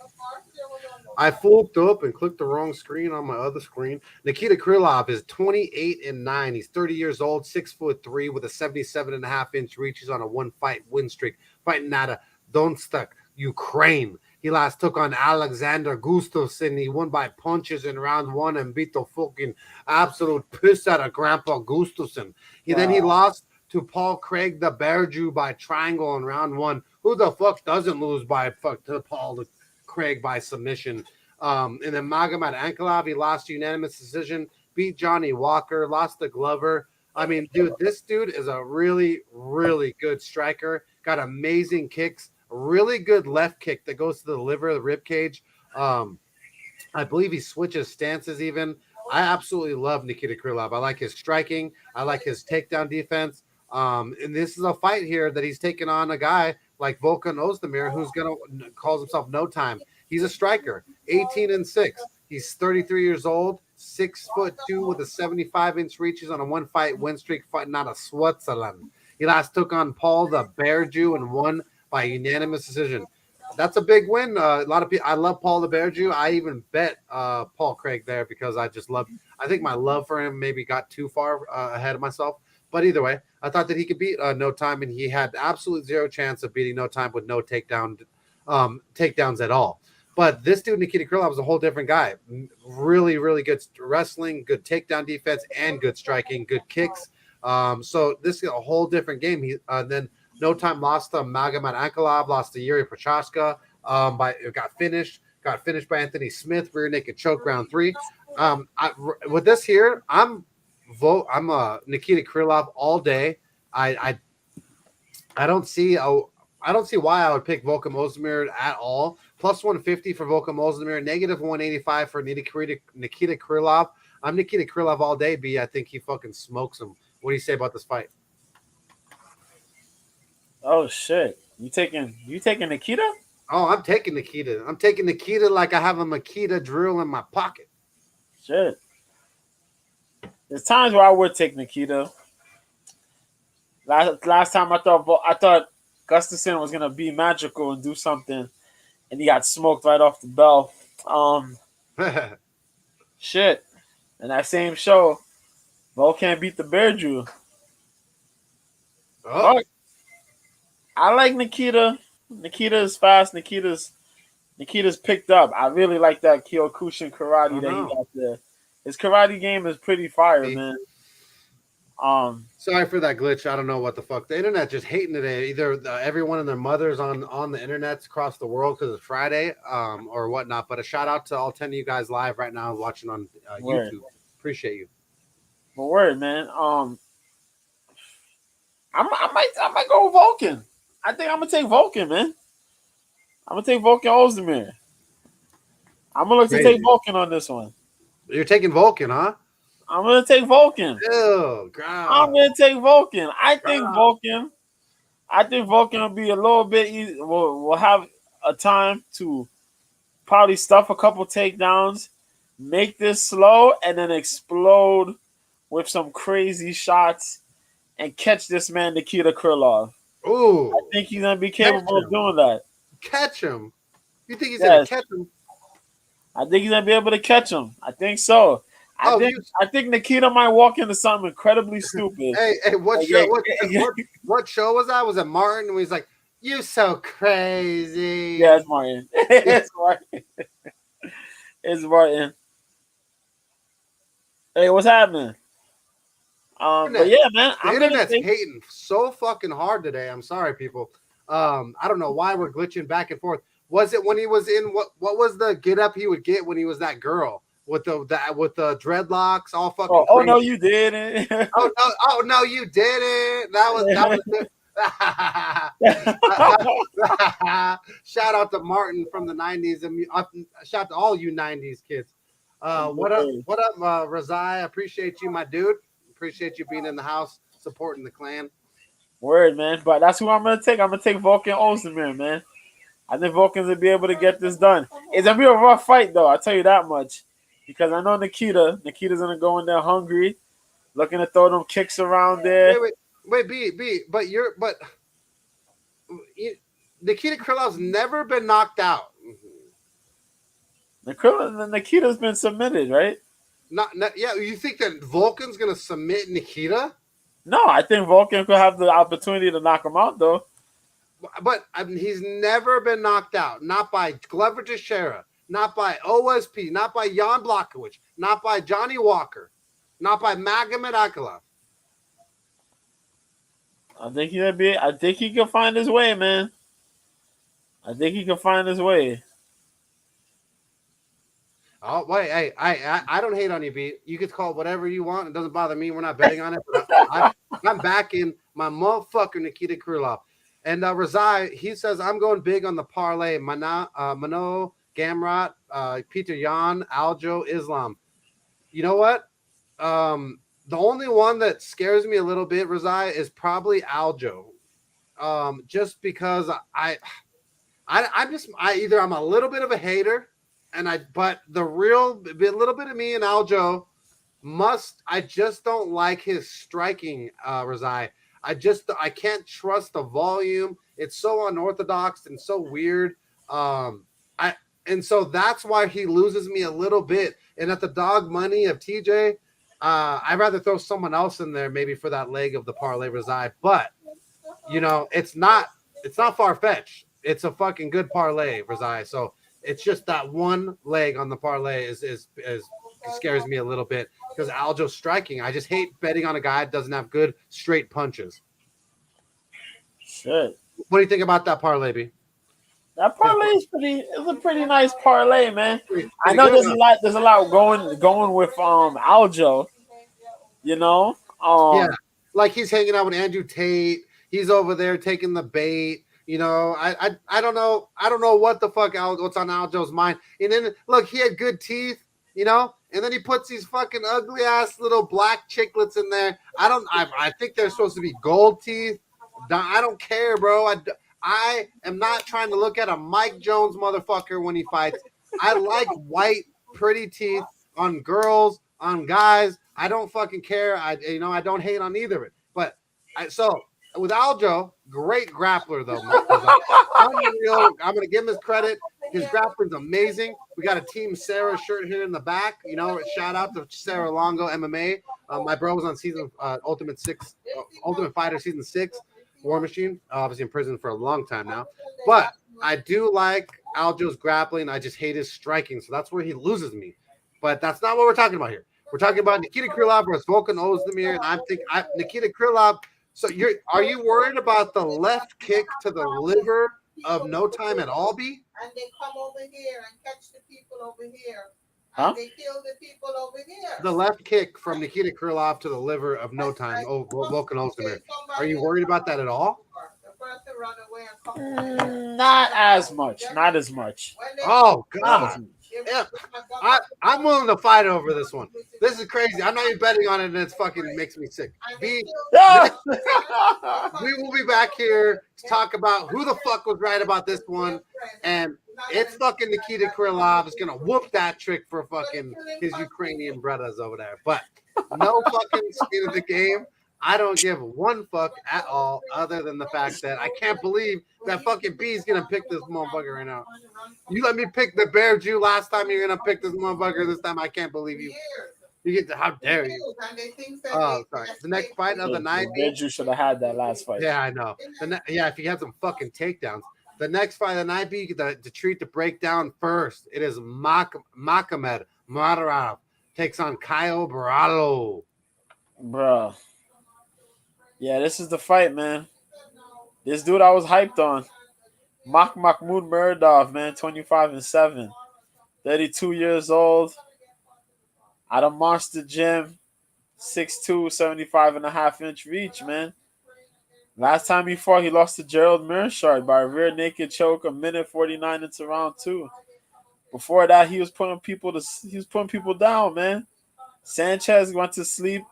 I fucked up and clicked the wrong screen on my other screen. Nikita Krylov is 28-9. He's 30 years old, 6'3", with a 77.5-inch reach. He's on a one-fight win streak, fighting out of Donetsk, Ukraine. He last took on Alexander Gustafsson. He won by punches in round 1 and beat the fucking absolute piss out of Grandpa Gustafsson. Then he lost to Paul Craig the Bear Jew by triangle in round 1. Who the fuck doesn't lose to Paul Craig by submission? And then Magomed Ankalaev, he lost to unanimous decision, beat Johnny Walker, lost to Glover. I mean, dude, this dude is a really, really good striker. Got amazing kicks, really good left kick that goes to the liver, the rib cage. I believe he switches stances even. I absolutely love Nikita Krylov. I like his striking. I like his takedown defense. And this is a fight here that he's taking on a guy like Volkan Oezdemir, who's calls himself No Time. He's a striker, 18-6. He's 33 years old, 6'2" with a 75-inch reach. He's on a one-fight win streak, fighting out of Switzerland. He last took on Paul the Bear Jew and won by unanimous decision. That's a big win. A lot of people. I love Paul the Bear Jew. I even bet Paul Craig there because I just love. I think my love for him maybe got too far ahead of myself. But either way, I thought that he could beat No Time, and he had absolute zero chance of beating No Time with no takedowns at all. But this dude, Nikita Krylov, is a whole different guy. Really, really good wrestling, good takedown defense, and good striking, good kicks. So this is a whole different game. Then No Time lost to Magomed Ankalaev, lost to Yuri Prochazka. Got finished by Anthony Smith, rear naked choke round 3. With this here, I'm Nikita Krylov all day. I don't see why I would pick Volkan Oezdemir at all. Plus 150 for Volkan Oezdemir, negative 185 for Nikita Krylov. I'm Nikita Krylov all day, B. I think he fucking smokes him. What do you say about this fight? Oh shit. You taking Nikita? Oh, I'm taking Nikita. I'm taking Nikita like I have a Makita drill in my pocket. Shit. There's times where I would take Nikita. Last time I thought Gustafsson was gonna be magical and do something, and he got smoked right off the bell. Shit. In that same show, Volkan beat the Bear Jew. Oh. I like Nikita. Nikita is fast. Nikita's picked up. I really like that Kyokushin karate that he got there. His karate game is pretty fire, man. Sorry for that glitch. I don't know what the fuck. The internet just hating today. Either everyone and their mothers on the internets across the world because it's Friday, or whatnot. But a shout out to all 10 of you guys live right now watching on YouTube. Appreciate you. Well, word, man. I might go with Vulcan. I think I'm gonna take Vulcan, man. I'm gonna take Vulcan Oezdemir. I'm gonna look to take Vulcan on this one. You're taking Vulcan, huh? I'm gonna take Vulcan. Ew, God. I'm gonna take Vulcan. I think Vulcan will be a little bit easy. We'll have a time to probably stuff a couple takedowns, make this slow, and then explode with some crazy shots and catch this man Nikita Krylov. Ooh. I think he's gonna be capable of doing that. Catch him. You think he's gonna catch him? I think he's gonna be able to catch him. I think so. I think Nikita might walk into something incredibly stupid. Hey, what show was that? Was it Martin? And he's like, "You so crazy." Yeah, it's Martin. It's Martin. It's Martin. Hey, what's happening? But yeah, man, the internet's hating so fucking hard today. I'm sorry, people. I don't know why we're glitching back and forth. Was it when he was in what was the get up he would get when he was that girl with the dreadlocks all fucking oh no, you didn't. oh no, you didn't. That was shout out to Martin from the 90s and shout out to all you 90s kids. What up, Razai? Appreciate you, my dude. Appreciate you being in the house, supporting the clan. Word, man. But that's who I'm gonna take. I'm gonna take Vulcan Oezdemir, man. I think Vulcan's gonna be able to get this done. It's gonna be a rough fight, though. I'll tell you that much. Because I know Nikita's gonna go in there hungry, looking to throw them kicks around there. Wait, B. But Nikita Krylov's never been knocked out. Nikita's been submitted, right? Yeah, you think that Vulcan's gonna submit Nikita? No, I think Vulcan could have the opportunity to knock him out, though. But he's never been knocked out. Not by Glover Teixeira, not by OSP, not by Jan Blachowicz, not by Johnny Walker, not by Magomedov. I think he can find his way, man. I think he can find his way. Oh wait, hey, I don't hate on you, B. You can call it whatever you want. It doesn't bother me. We're not betting on it. But I'm backing my motherfucker Nikita Krylov. And Razai, he says I'm going big on the parlay. Mano, Gamrot, Petrosian, Aljo, Islam. You know what? The only one that scares me a little bit, Razai, is probably Aljo. Just because I'm a little bit of a hater. But a little bit of me and Aljo I just don't like his striking, Razai. I can't trust the volume. It's so unorthodox and so weird. And so that's why he loses me a little bit. And at the dog money of TJ, I'd rather throw someone else in there maybe for that leg of the parlay, Razai. But it's not far-fetched. It's a fucking good parlay, Razai. So it's just that one leg on the parlay is scares me a little bit because Aljo's striking. I just hate betting on a guy that doesn't have good straight punches. Shit. What do you think about that parlay, B? That parlay is a pretty nice parlay, man. I know there's a lot going with Aljo. Yeah, like he's hanging out with Andrew Tate. He's over there taking the bait. I don't know what the fuck what's on Aljo's mind. And then look, he had good teeth, and then he puts these fucking ugly ass little black chiclets in there. I think they're supposed to be gold teeth. I don't care, bro. I am not trying to look at a Mike Jones motherfucker when he fights. I like white, pretty teeth on girls, on guys. I don't fucking care. I don't hate on either of it. But with Aljo, great grappler though. Unreal. I'm gonna give him his credit. His grappling's amazing. We got a Team Sarah shirt here in the back. Shout out to Sarah Longo MMA. My bro was on season Ultimate Fighter season 6. War Machine, obviously in prison for a long time now. But I do like Aljo's grappling. I just hate his striking, so that's where he loses me. But that's not what we're talking about here. We're talking about Nikita Krylov versus Volkan Oezdemir, and I'm thinking Nikita Krylov. So are you worried about the left kick to the liver of No Time at all, B? And they come over here and catch the people over here. Huh? They kill the people over here. The left kick from Nikita Krylov to the liver of No Time, Volkan Oezdemir. Are you worried about that at all? The person run away and come Not as much. Not as much. Oh, God. Yeah, I'm willing to fight over this one. This is crazy. I'm not even betting on it, and it fucking makes me sick. We will be back here to talk about who the fuck was right about this one, and it's fucking Nikita Krylov is gonna whoop that trick for fucking his Ukrainian brothers over there. But no fucking skin in the game. I don't give one fuck at all, other than the fact that I can't believe that fucking B is gonna pick this motherfucker right now. You let me pick the Bear Jew last time. You're gonna pick this motherfucker this time. I can't believe you. You get to, how dare you? Oh, sorry. The next fight of the night. Bear Jew should have had that last fight. Yeah, I know. Yeah, if he had some fucking takedowns. The next fight of the night, B, the treat to break down first. It is Makhachev Muradov takes on Kyle Borralho. Bruh. Yeah, this is the fight, man. This dude I was hyped on. Mahmoud Muradov, man, 25-7. 32 years old. Out of Monster Gym. 6'2", 75.5-inch reach, man. Last time he fought, he lost to Gerald Mearshart by a rear naked choke, a minute 49 into round 2. Before that, he was putting people down, man. Sanchez went to sleep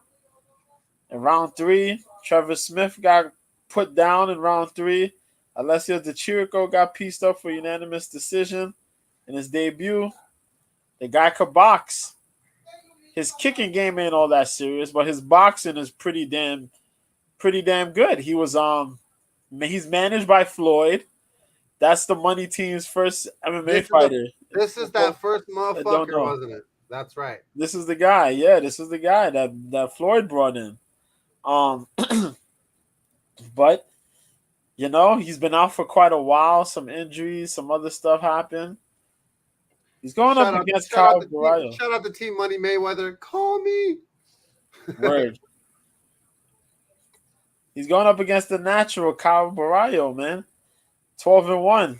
in round 3. Trevor Smith got put down in round 3. Alessio Di Chirico got pieced up for unanimous decision in his debut. The guy could box. His kicking game ain't all that serious, but his boxing is pretty damn good. He was he's managed by Floyd. That's the money team's first MMA fighter. This is that first motherfucker, wasn't it? That's right. This is the guy. Yeah, this is the guy that Floyd brought in. But he's been out for quite a while. Some injuries, some other stuff happened. He's going up against Kyle Borralho. Shout out to Team Money Mayweather. Call me. Word. He's going up against the natural Kyle Borralho, man. 12-1.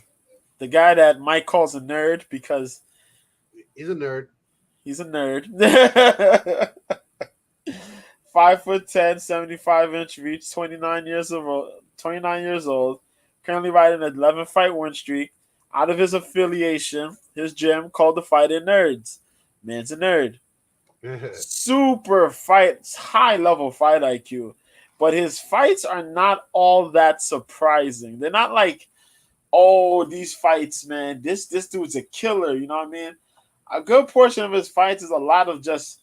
The guy that Mike calls a nerd because he's a nerd. He's a nerd. 5'10", 75-inch reach, 29 years old. Currently riding an 11-fight win streak. Out of his affiliation, his gym called the Fighting Nerds. Man's a nerd. Super fight, high-level fight IQ. But his fights are not all that surprising. They're not like, oh, these fights, man, this dude's a killer, you know what I mean? A good portion of his fights is a lot of just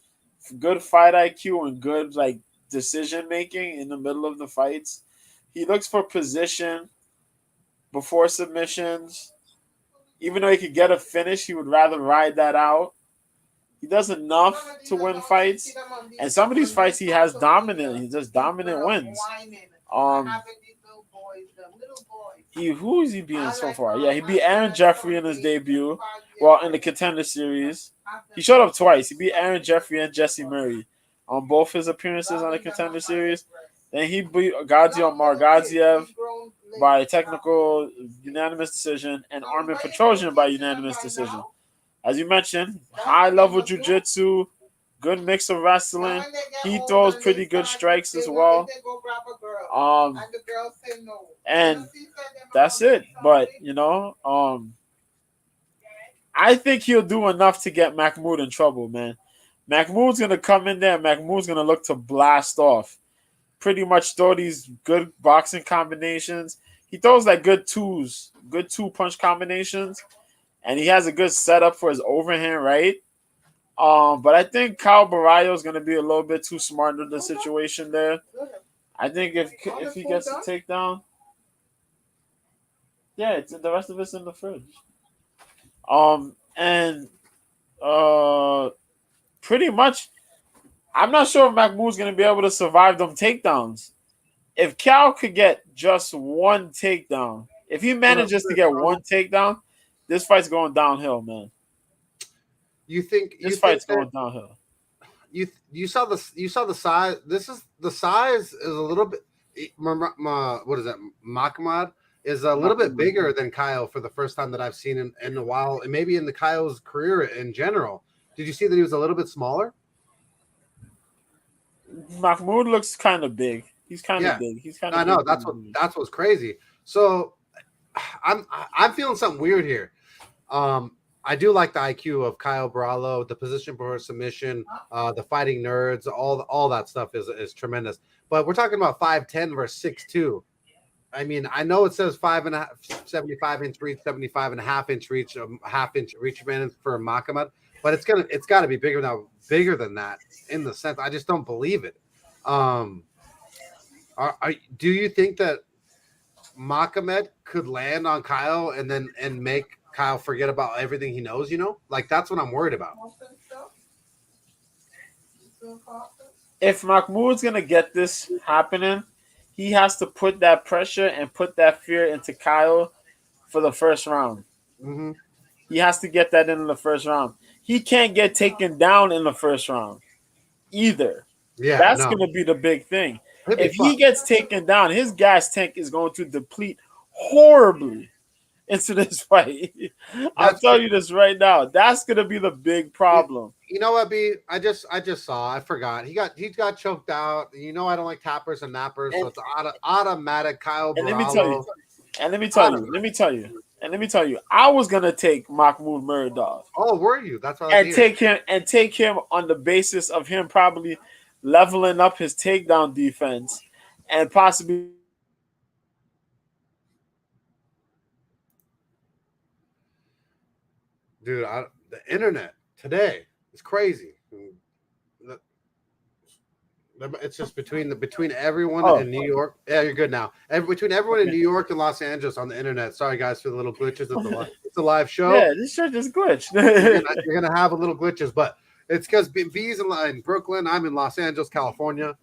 good fight IQ and good decision making in the middle of the fights. He looks for position before submissions. Even though he could get a finish, he would rather ride that out. He does enough to win fights. And some of these fights he has dominant. He just dominant wins. Who is he beating so far? Yeah, he beat Aaron Jeffrey in his debut. Well, in the Contender Series. He showed up twice. He beat Aaron Jeffrey and Jesse Murray on both his appearances on the Contender Series. Then he beat Gaziev by technical unanimous decision and Armin Petrosian by unanimous decision. As you mentioned, high-level jiu-jitsu, good mix of wrestling. He throws pretty good strikes as well. And that's it. But, I think he'll do enough to get Mahmoud in trouble, man. Mahmoud's going to come in there and Mahmoud's going to look to blast off. Pretty much throw these good boxing combinations. He throws good two-punch combinations. And he has a good setup for his overhand right. But I think Kyle Borralho is going to be a little bit too smart in the situation there. I think if he gets a takedown, yeah, the rest of it's in the fridge. Pretty much, I'm not sure if Mahmoud's going to be able to survive them takedowns. If Cal could get just one takedown, if he manages to get one takedown, this fight's going downhill, man. You think this fight's going downhill? You saw the size. The size is a little bit. What is that? Makhachev is a little bit bigger than Kyle for the first time that I've seen in a while, and maybe in the Kyle's career in general. Did you see that he was a little bit smaller? Mahmoud looks kind of big. He's kind of big. He's kind of. I know that's what's crazy. So I'm feeling something weird here. I do like the IQ of Kyle Borralho, the position for submission, the fighting nerds, all that stuff is tremendous. But we're talking about 5'10" versus 6'2". I mean, I know it says 75-inch reach, 75.5-inch reach, half-inch reach advantage for Makhachev, but it's got to be bigger than that in the sense. I just don't believe it. Do you think that Makhachev could land on Kyle and make Kyle forget about everything he knows? Like that's what I'm worried about. If Mahmoud's gonna get this happening, he has to put that pressure and put that fear into Kyle for the first round. Mm-hmm. He has to get that in the first round. He can't get taken down in the first round either. Yeah, that's gonna be the big thing. If he gets taken down, his gas tank is going to deplete horribly into this fight. I'll tell you this right now. That's gonna be the big problem. You know what, B? I just saw. I forgot. He got choked out. I don't like tappers and nappers, so it's automatic. Kyle Borralho. Let me tell you. I was gonna take Mahmoud Muradov. Oh, were you? That's what take him on the basis of him probably leveling up his takedown defense and possibly. Dude, the internet today is crazy. It's just between everyone in New York. Yeah, you're good now. Between everyone in New York and Los Angeles on the internet. Sorry, guys, for the little glitches. It's a live show. Yeah, this shit just glitched. you're gonna have a little glitches, but it's because B's in Brooklyn. I'm in Los Angeles, California,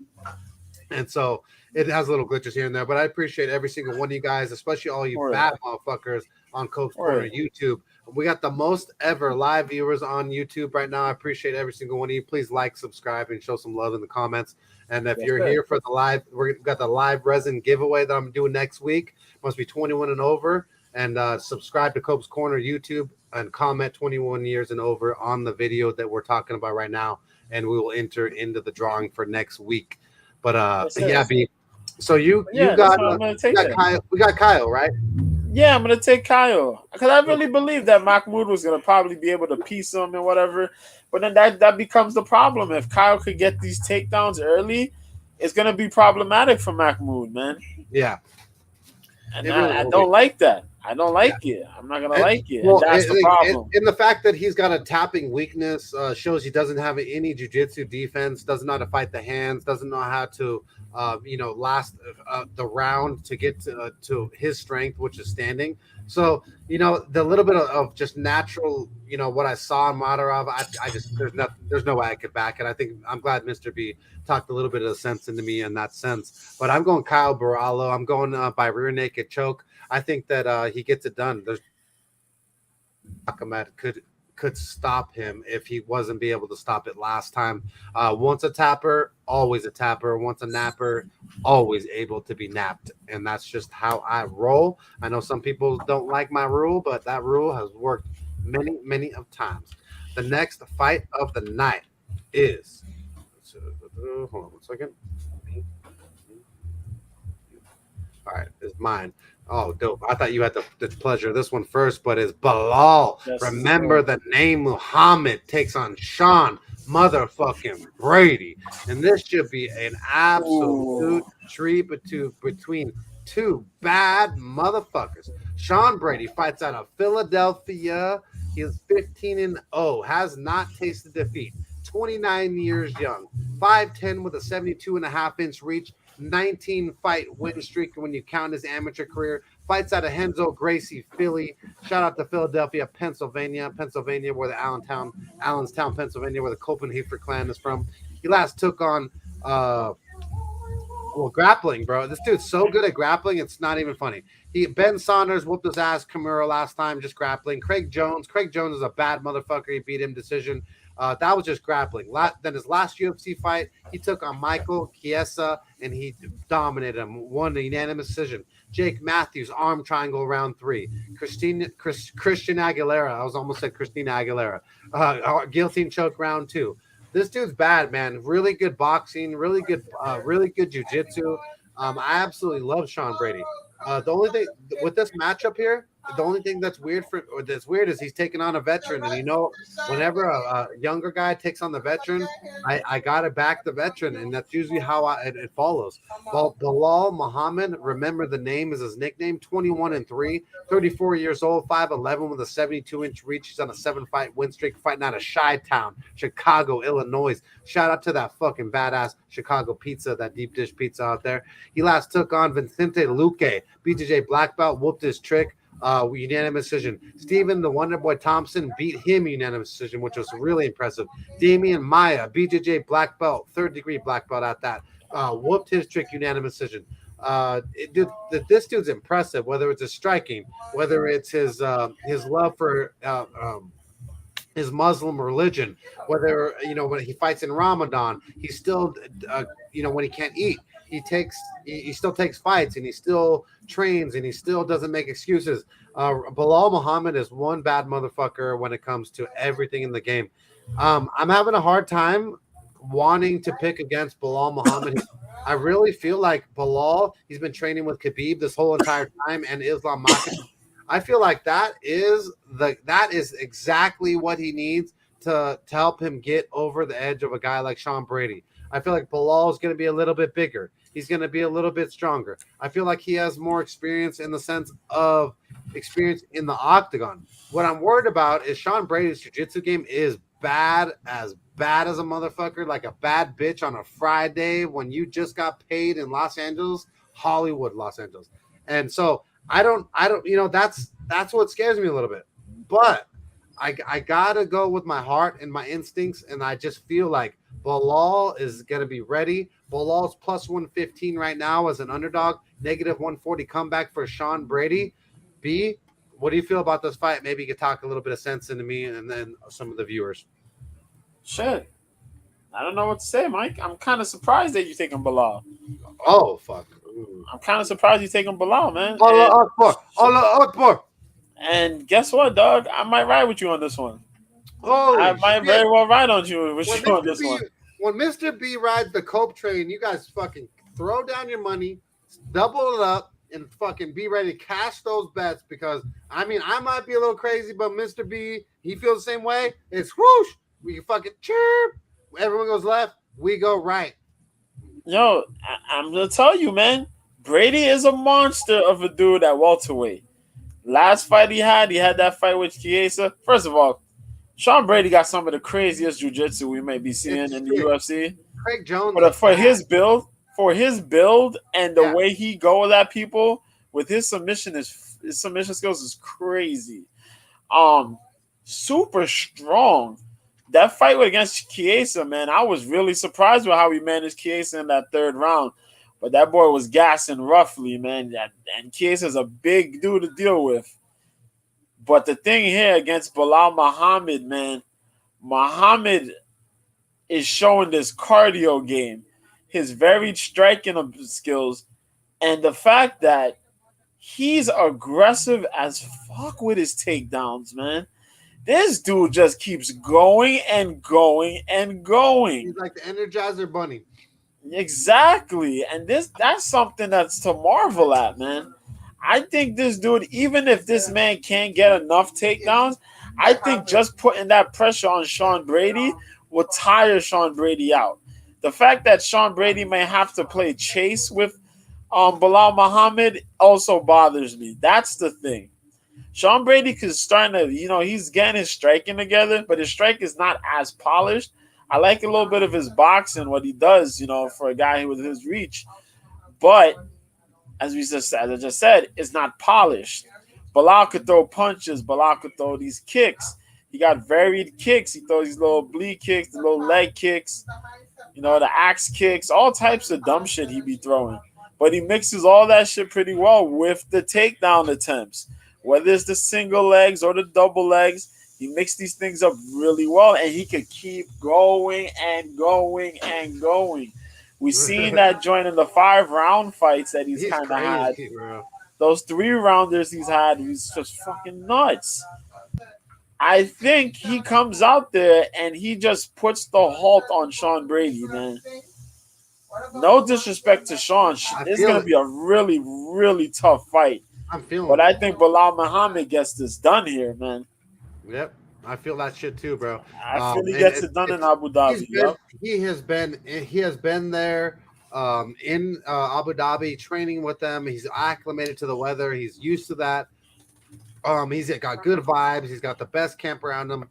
and so it has little glitches here and there. But I appreciate every single one of you guys, especially all you bad motherfuckers on Coach Corner YouTube. We got the most ever live viewers on YouTube right now. I appreciate every single one of you. Please like, subscribe, and show some love in the comments. And if you're here for the live, we've got the live resin giveaway that I'm doing next week. Must be 21 and over. And subscribe to Cope's Corner YouTube and comment 21 years and over on the video that we're talking about right now. And we will enter into the drawing for next week. But B. So you got Kyle. We got Kyle, right? Yeah, I'm gonna take Kyle because I really believe that Mahmoud was gonna probably be able to piece him and whatever. But then that becomes the problem. If Kyle could get these takedowns early, it's gonna be problematic for Mahmoud, man. Yeah, and I don't like that. I don't like it. I'm not gonna like it. Well, that's the problem. And the fact that he's got a tapping weakness shows he doesn't have any jiu-jitsu defense, doesn't know how to fight the hands, doesn't know how to last the round to get to his strength, which is standing. So the little bit of just natural, what I saw in Muradov, I just there's no way I could back it. I think I'm glad Mr. B talked a little bit of sense into me in that sense. But I'm going Kyle Borralho. I'm going by rear naked choke. I think that he gets it done. There's Makhachev could stop him if he wasn't be able to stop it last time. Once a tapper, always a tapper. Once a napper, always able to be napped. And that's just how I roll. I know some people don't like my rule, but that rule has worked many, many of times. The next fight of the night is hold on 1 second. All right, it's mine. Oh, dope. I thought you had the pleasure of this one first, but it's Bilal. Yes, remember the name Muhammad takes on Sean motherfucking Brady. And this should be an absolute treat between two bad motherfuckers. Sean Brady fights out of Philadelphia. He is 15-0, has not tasted defeat. 29 years young, 5'10" with a 72.5-inch reach. 19-fight win streak when you count his amateur career. Fights out of Henzo Gracie, Philly. Shout out to Philadelphia, Pennsylvania, where the Allenstown, Pennsylvania, where the Copenhagen clan is from. He last took on Well, grappling, bro. This dude's so good at grappling, it's not even funny. Ben Saunders whooped his ass Kimura last time, just grappling. Craig Jones is a bad motherfucker. He beat him decision. That was just grappling. Then his last UFC fight, he took on Michael Chiesa, and he dominated him, won a unanimous decision. Jake Matthews, arm triangle round 3. Christian Aguilera, I was almost said Christina Aguilera. Guillotine choke round 2. This dude's bad, man. Really good boxing, really good jiu-jitsu. I absolutely love Sean Brady. The only thing with this matchup here, the only thing that's weird is he's taking on a veteran, and whenever a younger guy takes on the veteran, I gotta back the veteran, and that's usually how it follows. Well, Bilal Muhammad, remember the name is his nickname, 21-3, 34 years old, 5'11" with a 72-inch reach. He's on a 7-fight win streak, fighting out of Chi-Town, Chicago, Illinois. Shout out to that fucking badass Chicago pizza, that deep dish pizza out there. He last took on Vicente Luque, BJJ black belt, whooped his trick. Unanimous decision. Stephen the Wonder Boy Thompson beat him unanimous decision, which was really impressive. Damian Maya, BJJ black belt, 3rd degree black belt at that, whooped his trick unanimous decision. This dude's impressive, whether it's his striking, whether it's his love for his Muslim religion, whether when he fights in Ramadan, he still when he can't eat, he still takes fights, and he still trains, and he still doesn't make excuses. Bilal Muhammad is one bad motherfucker when it comes to everything in the game. I'm having a hard time wanting to pick against Bilal Muhammad. I really feel like Bilal, he's been training with Khabib this whole entire time, and Islam Makhachev. I feel like that is exactly what he needs to help him get over the edge of a guy like Sean Brady. I feel like Bilal is going to be a little bit bigger. He's going to be a little bit stronger. I feel like he has more experience in the sense of experience in the octagon. What I'm worried about is Sean Brady's jiu-jitsu game is bad as a motherfucker, like a bad bitch on a Friday when you just got paid in Los Angeles, Hollywood, Los Angeles. And so I don't, that's what scares me a little bit. But I gotta go with my heart and my instincts, and I just feel like Bilal is gonna be ready. Bilal's plus 115 right now as an underdog, negative 140 comeback for Sean Brady. B, what do you feel about this fight? Maybe you could talk a little bit of sense into me and then some of the viewers. Shit. I don't know what to say, Mike. I'm kind of surprised that you're taking Bilal. Oh, fuck. I'm kind of surprised you're taking Bilal, man. Allah Akbar. And guess what, dog? I might ride with you on this one. I might very well ride on you on this one. When Mr. B rides the Cope train, you guys fucking throw down your money, double it up, and fucking be ready to cash those bets, because, I might be a little crazy, but Mr. B, he feels the same way. It's whoosh. We fucking chirp. Everyone goes left. We go right. Yo, I'm going to tell you, man. Brady is a monster of a dude at welterweight. Last fight he had that fight with Chiesa. First of all, Sean Brady got some of the craziest jiu-jitsu we may be seeing in the UFC. Craig Jones. But for his build and the way he goes at people with his submission skills is crazy. Super strong. That fight against Chiesa, man, I was really surprised with how he managed Chiesa in that 3rd round. But that boy was gassing roughly, man. And Chiesa's a big dude to deal with. But the thing here against Bilal Muhammad, man, Muhammad is showing this cardio game, his varied striking skills, and the fact that he's aggressive as fuck with his takedowns, man. This dude just keeps going and going and going. He's like the Energizer Bunny. Exactly. And that's something that's to marvel at, man. I think this dude, even if this man can't get enough takedowns, I think just putting that pressure on Sean Brady will tire Sean Brady out. The fact that Sean Brady may have to play chase with Bilal Muhammad also bothers me. That's the thing. Sean Brady is starting to, he's getting his striking together, but his strike is not as polished. I like a little bit of his boxing, what he does, for a guy with his reach. But as I just said, it's not polished. Bilal could throw punches. Bilal could throw these kicks. He got varied kicks. He throws these little oblique kicks, the little leg kicks. You know, the axe kicks, all types of dumb shit he be throwing. But he mixes all that shit pretty well with the takedown attempts. Whether it's the single legs or the double legs, he mixed these things up really well, and he could keep going and going and going. We seen that joint in the 5-round fights that he's kind of had. Bro. Those 3-rounders he's had, he's just fucking nuts. I think he comes out there and he just puts the halt on Sean Brady, man. No disrespect to Sean. It's going to be a really, really tough fight. I'm feeling But I think Belal Muhammad gets this done here, man. Yep. I feel that shit too, bro. I feel he gets it done in Abu Dhabi. He has been there in Abu Dhabi training with them. He's acclimated to the weather. He's used to that. He's got good vibes. He's got the best camp around him.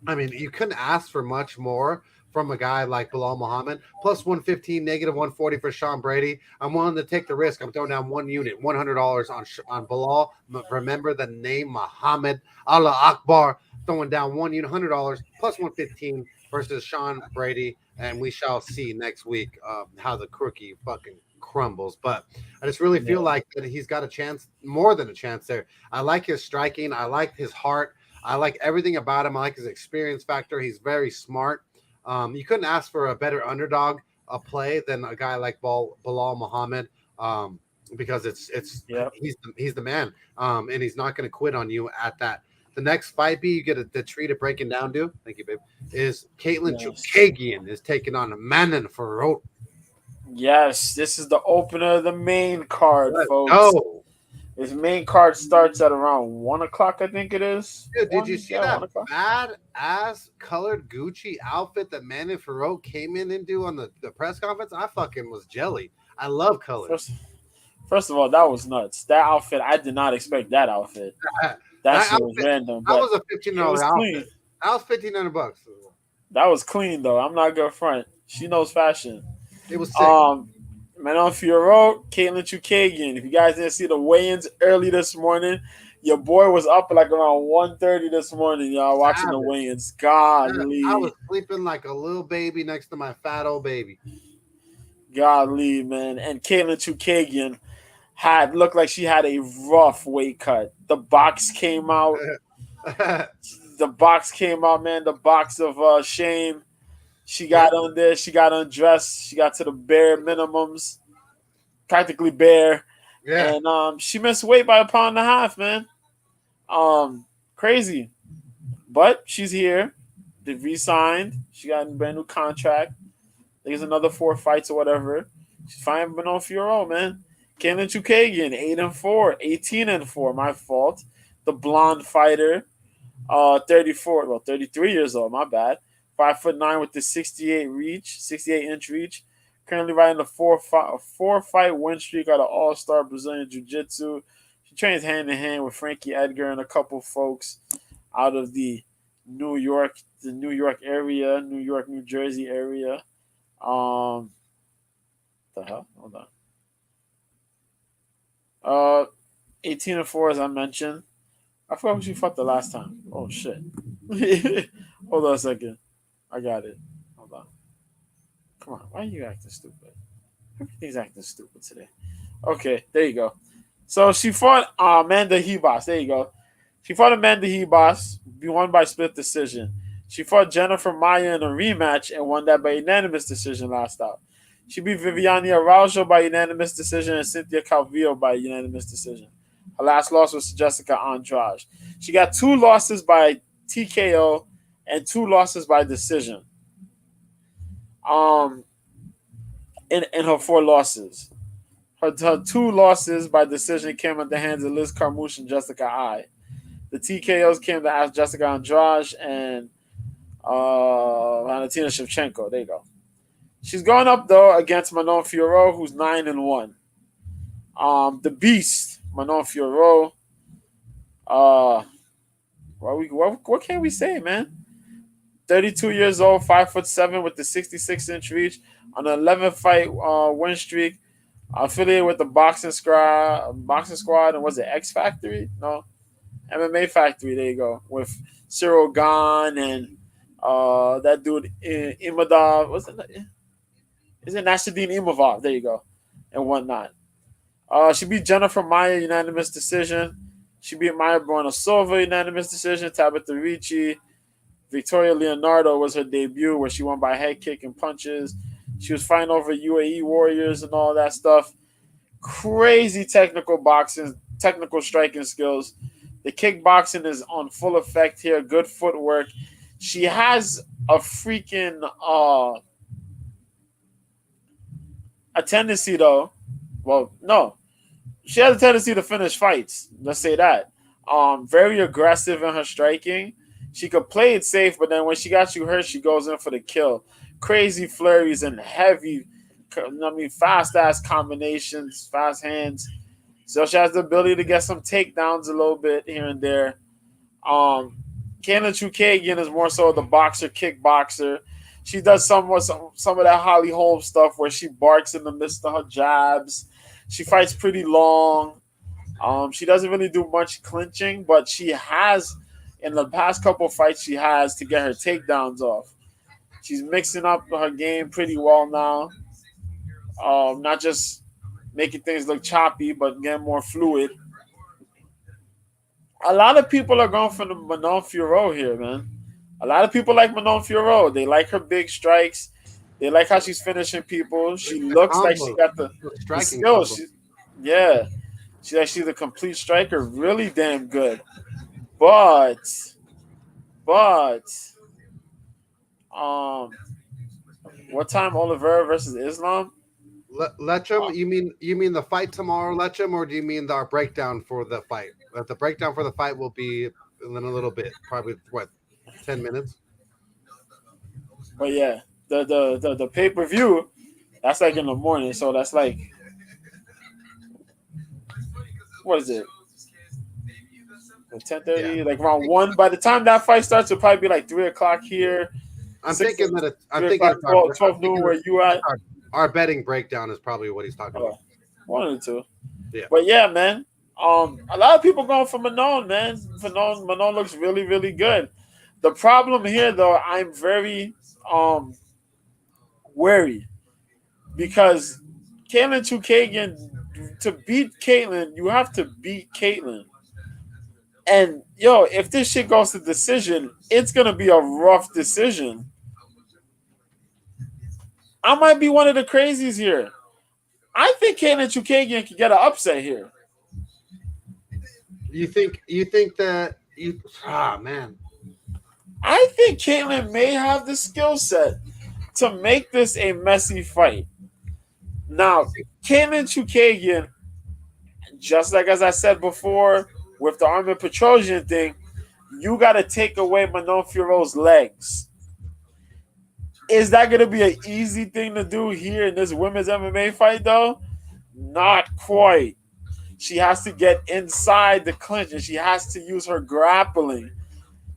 I mean, you couldn't ask for much more from a guy like Belal Muhammad. Plus 115, negative 140 for Sean Brady. I'm willing to take the risk. I'm throwing down one unit, $100 on Belal. Remember the name Muhammad. Allah Akbar. Throwing down one unit, $100 plus 115 versus Sean Brady. And we shall see next week how the crookie fucking crumbles. But I just really feel like that he's got a chance, more than a chance there. I like his striking. I like his heart. I like everything about him. I like his experience factor. He's very smart. You couldn't ask for a better underdog play than a guy like Belal Muhammad, because he's the man, and he's not going to quit on you at that. The next fight, you get the treat of breaking down, dude. Thank you, babe. Is Caitlin Chookagian is taking on Manon Fiorot. Yes, this is the opener of the main card, folks. Oh, his main card starts at around 1 o'clock, I think it is. Dude, did you see that bad-ass colored Gucci outfit that Manon Fiorot came in and do on the press conference? I fucking was jelly. I love colors. First of all, that was nuts. That outfit, I did not expect that outfit. That shit was random. That was a $15 outfit. That was $1,500. That was clean though. I'm not good front. She knows fashion. It was sick. Manon Fiorot, Caitlin Chookagian. If you guys didn't see the weigh-ins early this morning, your boy was up like around 1:30 this morning, y'all, watching the weigh-ins. Godly. I was sleeping like a little baby next to my fat old baby. Godly, man. And Caitlin Chookagian looked like she had a rough weight cut. The box came out. Man. The box of shame. She got on there. She got undressed. She got to the bare minimums, practically bare. Yeah. And she missed weight by 1.5 pounds, man. Crazy. But she's here. They re-signed. She got a brand new contract. There's another 4 fights or whatever. She's fighting Manon Fiorot, man. Caitlin Chookagian, 8-4, 18-4. My fault. The blonde fighter, 33 years old. My bad. 5'9" with the 68-inch reach. Currently riding a 4-fight win streak out of All-Star Brazilian Jiu-Jitsu. She trains hand in hand with Frankie Edgar and a couple folks out of the New York area, New Jersey area. The hell? Hold on. 18-4, as I mentioned. I forgot who she fought the last time. Oh shit. Hold on a second. I got it. Hold on. Come on. Why are you acting stupid? Everything's acting stupid today. Okay, there you go. So she fought Amanda Ribas. There you go. She fought Amanda Ribas, won by split decision. She fought Jennifer Maia in a rematch and won that by unanimous decision last out. She beat Viviane Araujo by unanimous decision and Cynthia Calvillo by unanimous decision. Her last loss was to Jessica Andrade. She got 2 losses by TKO and 2 losses by decision. In her 4 losses. Her 2 losses by decision came at the hands of Liz Carmouche and Jessica I. The TKOs came to Jessica Andrade and Valentina Shevchenko. There you go. She's going up, though, against Manon Fiorot, who's 9-1. The Beast, Manon Fiorot. What can we say, man? 32 years old, 5'7" with the 66-inch reach on an 11-fight win streak. Affiliated with the boxing squad, and was it X Factory? No, MMA Factory. There you go, with Cyril Gahn and That dude Imadov, what's it? Is it Nasruddin Imavov? There you go, and whatnot. She beat Jennifer Maia unanimous decision. She beat Maya Silva unanimous decision. Tabitha Ricci. Victoria Leonardo was her debut, where she won by head kick and punches. She was fighting over UAE warriors and all that stuff. Crazy technical boxing, technical striking skills. The kickboxing is on full effect here. Good footwork. She has a freaking a tendency, though. Well, no, she has a tendency to finish fights. Let's say that. Very aggressive in her striking. She could play it safe, but then when she got you hurt, she goes in for the kill. Crazy flurries and heavy, fast ass combinations, fast hands. So she has the ability to get some takedowns a little bit here and there. Kaylin Chookagian is more so the boxer, kickboxer. She does some of that Holly Holm stuff where she barks in the midst of her jabs. She fights pretty long. She doesn't really do much clinching, but she has, in the past couple of fights, she has to get her takedowns off. She's mixing up her game pretty well now. Not just making things look choppy, but getting more fluid. A lot of people are going for the Manon Fiorot here, man. A lot of people like Manon Fiorot. They like her big strikes. They like how she's finishing people. She looks like she got the skills. She's a complete striker. Really damn good. But what time Oliveira versus Islam? Letcham, you mean the fight tomorrow, Letcham, or do you mean our breakdown for the fight? The breakdown for the fight will be in a little bit, probably 10 minutes. But yeah, the pay-per-view, that's like in the morning, so that's like, what is it? 10:30, yeah. Like around 1. By the time that fight starts, it'll probably be like 3 o'clock here. I'm thinking 12 noon where you at. Our betting breakdown is probably what he's talking about. 1 or 2. Yeah. But yeah, man. A lot of people going for Manon, man. Manon looks really, really good. The problem here, though, I'm very wary because Kaylin Chookagian, to beat Caitlin, you have to beat Caitlin. And, if this shit goes to decision, it's going to be a rough decision. I might be one of the crazies here. I think Kaylin Chookagian can get an upset here. You think that you? Man. I think Caitlin may have the skill set to make this a messy fight. Now, Kaylin Chookagian, just like as I said before with the Armin Petrosian thing, you got to take away Manon Fiorot's legs. Is that going to be an easy thing to do here in this women's MMA fight, though? Not quite. She has to get inside the clinch, and she has to use her grappling.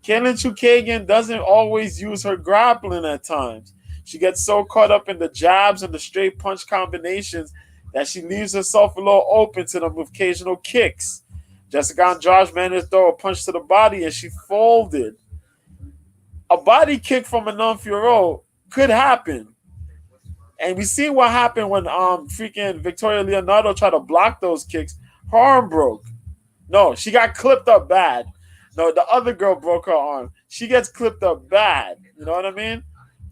Kaylin Chookagian doesn't always use her grappling at times. She gets so caught up in the jabs and the straight punch combinations that she leaves herself a little open to them with occasional kicks. Jessica Andrade managed to throw a punch to the body, and she folded. A body kick from Manon Fiorot could happen. And we see what happened when freaking Victoria Leonardo tried to block those kicks. Her arm broke. No, she got clipped up bad. No, the other girl broke her arm. She gets clipped up bad. You know what I mean?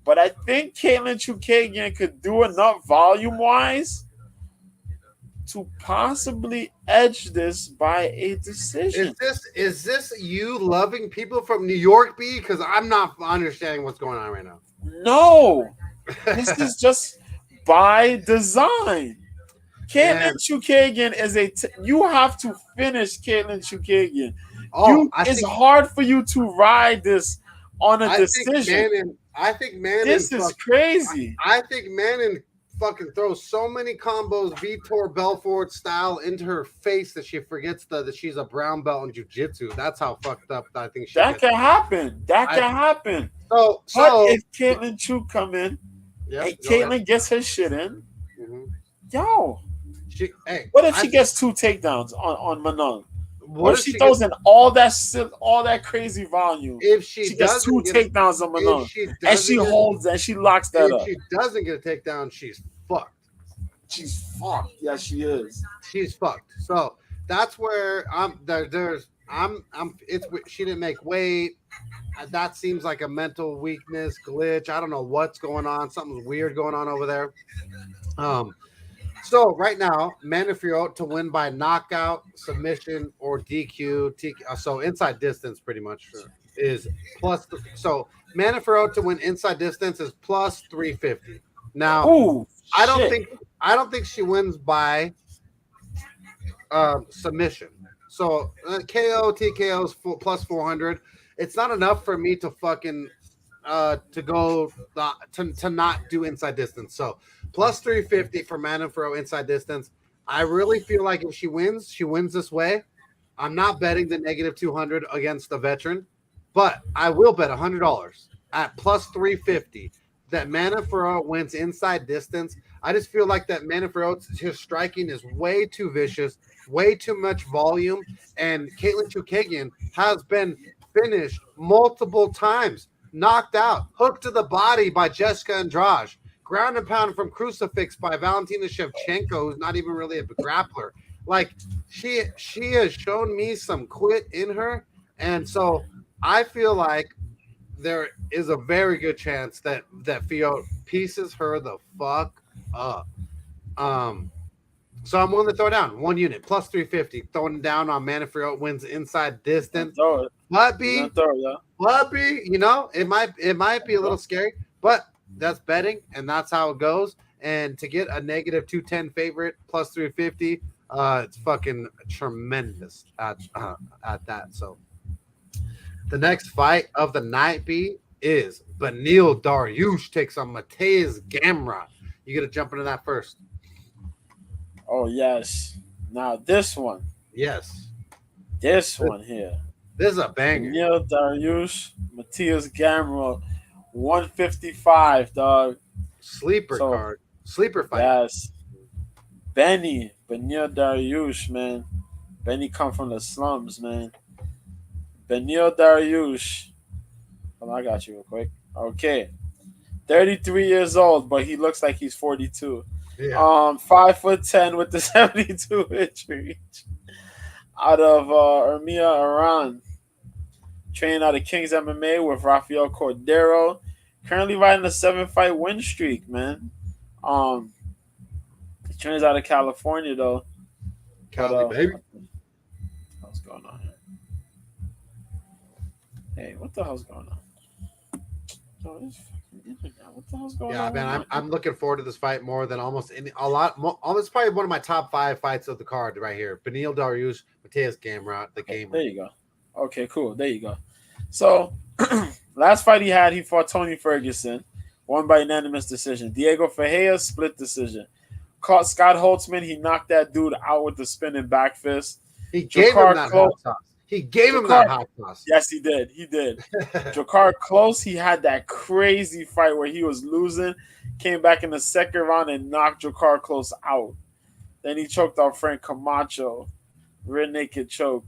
But I think Kaylin Chookagian could do enough volume-wise to possibly edge this by a decision. Is this you loving people from New York, B? Because I'm not understanding what's going on right now. No. This is just by design. Kaylin Chookagian is you have to finish Kaylin Chookagian. It's hard for you to ride this on a decision. I think Manon. This is crazy. I think Manon fucking throws so many combos Vitor Belfort style into her face that she forgets that she's a brown belt in jiu-jitsu. That's how fucked up I think she That can happen. That can happen. So if Kaylin Choo come in, and Caitlin gets her shit in, what if she gets 2 takedowns on Manon? What if she throws in all that crazy volume? If she gets 2 takedowns on Malone, and she holds and she locks that up. If she doesn't get a takedown, she's fucked. She's fucked. Yeah, she is. She's fucked. So that's where she didn't make weight. That seems like a mental weakness glitch. I don't know what's going on. Something's weird going on over there. So right now, Fiorot to win by knockout, submission, or DQ. So inside distance, pretty much is plus. So Fiorot to win inside distance is plus 350. Now, I don't think she wins by submission. So KO, TKO is plus 400. It's not enough for me to fucking to go to not do inside distance. So plus 350 for Fiorot inside distance. I really feel like if she wins this way. I'm not betting the negative 200 against the veteran, but I will bet $100 at plus 350 that Fiorot wins inside distance. I just feel like that Fiorot's striking is way too vicious, way too much volume, and Caitlin Chookagian has been finished multiple times, knocked out, hooked to the body by Jessica Andrade, ground and pound from crucifix by Valentina Shevchenko, who's not even really a grappler. Like she has shown me some quit in her, and so I feel like there is a very good chance that Fiorot pieces her the fuck up. So I'm willing to throw down 1 unit plus 350, throwing down on Fiorot wins inside distance. Might be, you know, it might be a little scary, but that's betting, and that's how it goes. And to get a negative 210 favorite plus 350, it's fucking tremendous at that. So the next fight of the night is Beneil Dariush takes on Mateusz Gamrot. You got to jump into that first. Oh yes. Now this one. Yes. This one here. This is a banger. Beneil Dariush, Mateusz Gamrot, 155, dog. Sleeper card. Sleeper fight. Yes. Beneil Dariush, man. Benny come from the slums, man. Beneil Dariush. Oh, I got you real quick. Okay. 33 years old, but he looks like he's 42. Yeah. 5'10" with the 72-inch reach. Out of Ermia, Iran. Training out of King's MMA with Rafael Cordero. Currently riding a 7-fight win streak, man. He trains out of California, though. Cali, baby. What's going on here? Hey, what the hell's going on? Oh, this fucking internet. What the hell's going on? Yeah, man, I'm looking forward to this fight more than almost almost probably one of my top 5 fights of the card right here. Beneil Dariush, Mateusz Gamrot, the gamer. There you go. Okay, cool. There you go. So, last fight he fought Tony Ferguson, won by unanimous decision. Diego Ferreira, split decision. Caught Scott Holtzman. He knocked that dude out with the spinning back fist. He gave him that hot sauce. He gave him that hot sauce. Yes, he did. He did. Jakar Close, he had that crazy fight where he was losing, came back in the second round and knocked Jakar Close out. Then he choked out Frank Camacho. Rear naked choke.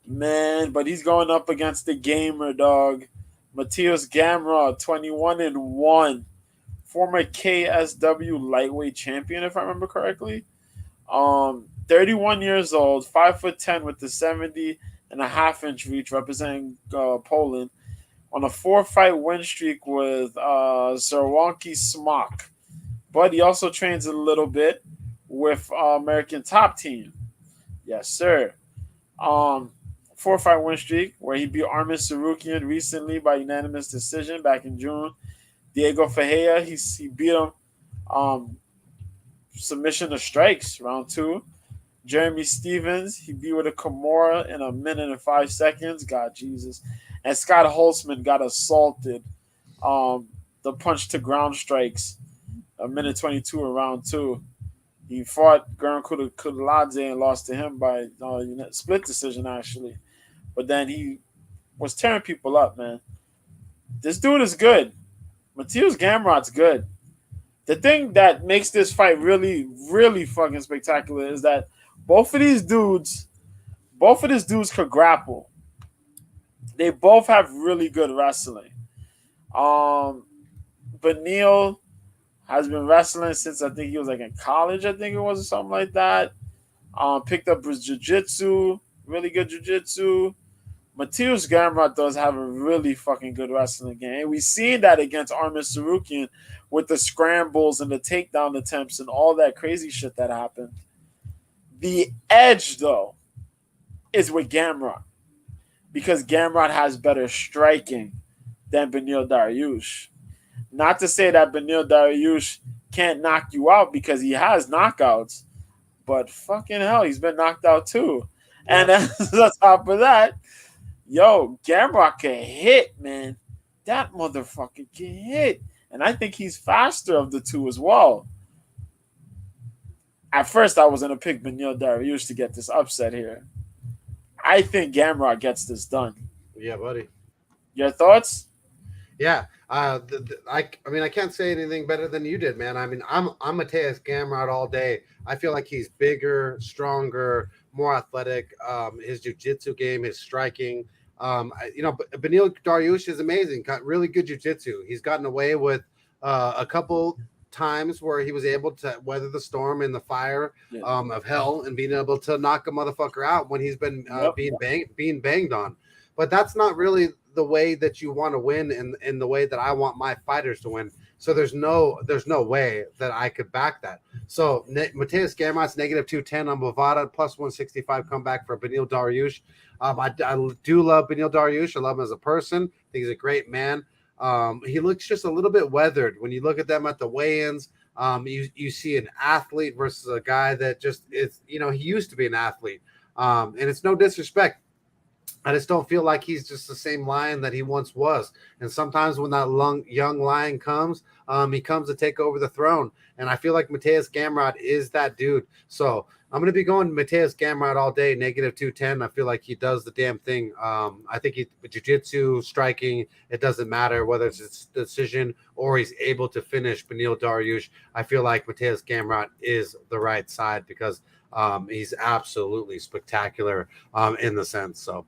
Man, but he's going up against the gamer, dog. Mateusz Gamrot, 21-1. Former KSW lightweight champion, if I remember correctly. 31 years old, 5'10" with the 70.5-inch reach, representing Poland, on a 4-fight win streak with Zerwanki Smok. But he also trains a little bit with American Top Team. Yes, sir. 4-fight win streak where he beat Armin Sarukian recently by unanimous decision back in June. Diego Ferreira, he beat him submission to strikes, round 2. Jeremy Stevens, he beat with a Kimura in 1 minute and 5 seconds. God, Jesus. And Scott Holtzman got assaulted. The punch to ground strikes, 1 minute 22 in round 2. He fought Gurren Kudaladze and lost to him by split decision, actually. But then he was tearing people up, man. This dude is good. Mateusz Gamrot's good. The thing that makes this fight really, really fucking spectacular is that both of these dudes Both of these dudes could grapple. They both have really good wrestling. Beneil has been wrestling since I think he was like in college, I think it was, or something like that. Picked up his jiu-jitsu, really good jiu-jitsu. Mateusz Gamrot does have a really fucking good wrestling game. And we seen that against Armin Sarukian with the scrambles and the takedown attempts and all that crazy shit that happened. The edge, though, is with Gamrot, because Gamrot has better striking than Beneil Dariush. Not to say that Beneil Dariush can't knock you out, because he has knockouts, but fucking hell, he's been knocked out too. And on top of that, yo, Gamrot can hit, man. That motherfucker can hit. And I think he's faster of the two as well. At first, I was going to pick Beneil Dariush to get this upset here. I think Gamrot gets this done. Yeah, buddy. Your thoughts? Yeah. I mean, I can't say anything better than you did, man. I mean, I'm Mateusz Gamrot all day. I feel like he's bigger, stronger, more athletic. His jiu-jitsu game, his striking. Beneil Dariush is amazing. Got really good jiu-jitsu. He's gotten away with a couple times where he was able to weather the storm in the fire of hell and being able to knock a motherfucker out when he's been being banged on. But that's not really the way that you want to win in the way that I want my fighters to win. So there's no way that I could back that. So Mateusz Gamrot's -210 on Bovada, plus 165 comeback for Beneil Dariush. I do love Beneil Dariush. I love him as a person. I think he's a great man. He looks just a little bit weathered when you look at them at the weigh-ins. You see an athlete versus a guy that just is, he used to be an athlete. And it's no disrespect. I just don't feel like he's just the same lion that he once was. And sometimes when that young lion comes, he comes to take over the throne. And I feel like Mateusz Gamrot is that dude. So I'm going to be going Mateusz Gamrot all day, -210. I feel like he does the damn thing. I think jiu-jitsu, striking, it doesn't matter whether it's a decision or he's able to finish Beneil Dariush. I feel like Mateusz Gamrot is the right side because he's absolutely spectacular in the sense. So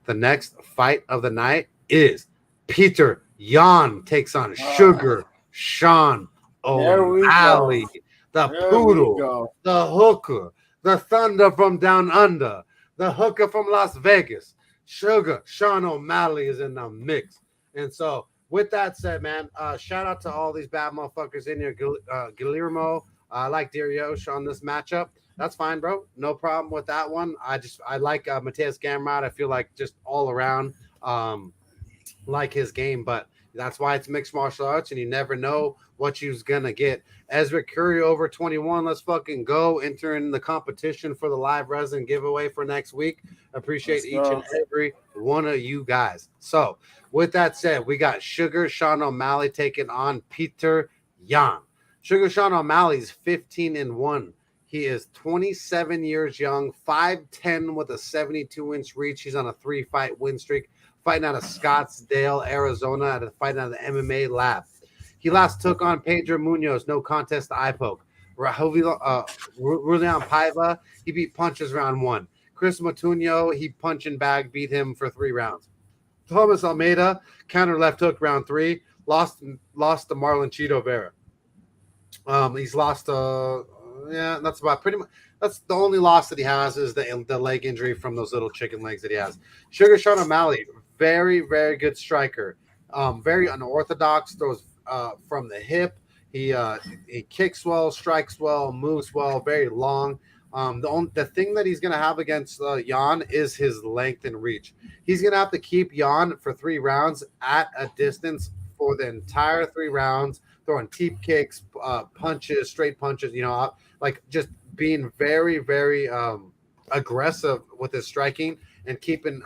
the next fight of the night is Petrosian takes on Sugar Sean O'Malley, the poodle, the hooker, the thunder from down under, the hooker from Las Vegas. Sugar Sean O'Malley is in the mix. And so with that said, man, shout out to all these bad motherfuckers in here. Guillermo, I like Dariush on this matchup. That's fine, bro. No problem with that one. I like Mateusz Gamrot. I feel like just all around like his game, but that's why it's mixed martial arts, and you never know what you're gonna get. Ezra Curry over 21. Let's fucking go. Entering the competition for the live resin giveaway for next week. Appreciate each and every one of you guys. So with that said, we got Sugar Sean O'Malley taking on Petrosian. Sugar Sean O'Malley's 15-1. He is 27 years young, 5'10" with a 72-inch reach. He's on a 3-fight win streak, fighting out of Scottsdale, Arizona, fighting out of the MMA lab. He last took on Pedro Munoz, no contest to eye poke. Rulian Paiva, he beat punches round 1. Chris Moutinho, he punch and bag, beat him for 3 rounds. Thomas Almeida, counter left hook round 3, lost to Marlon Cheeto Vera. He's lost that's about pretty much. That's the only loss that he has is the leg injury from those little chicken legs that he has. Sugar Sean O'Malley, very, very good striker. Very unorthodox, throws from the hip. He kicks well, strikes well, moves well, very long. The thing that he's going to have against Jan is his length and reach. He's going to have to keep Jan for 3 rounds at a distance for the entire 3 rounds, throwing teep kicks, punches, straight punches, like just being very, very aggressive with his striking and keeping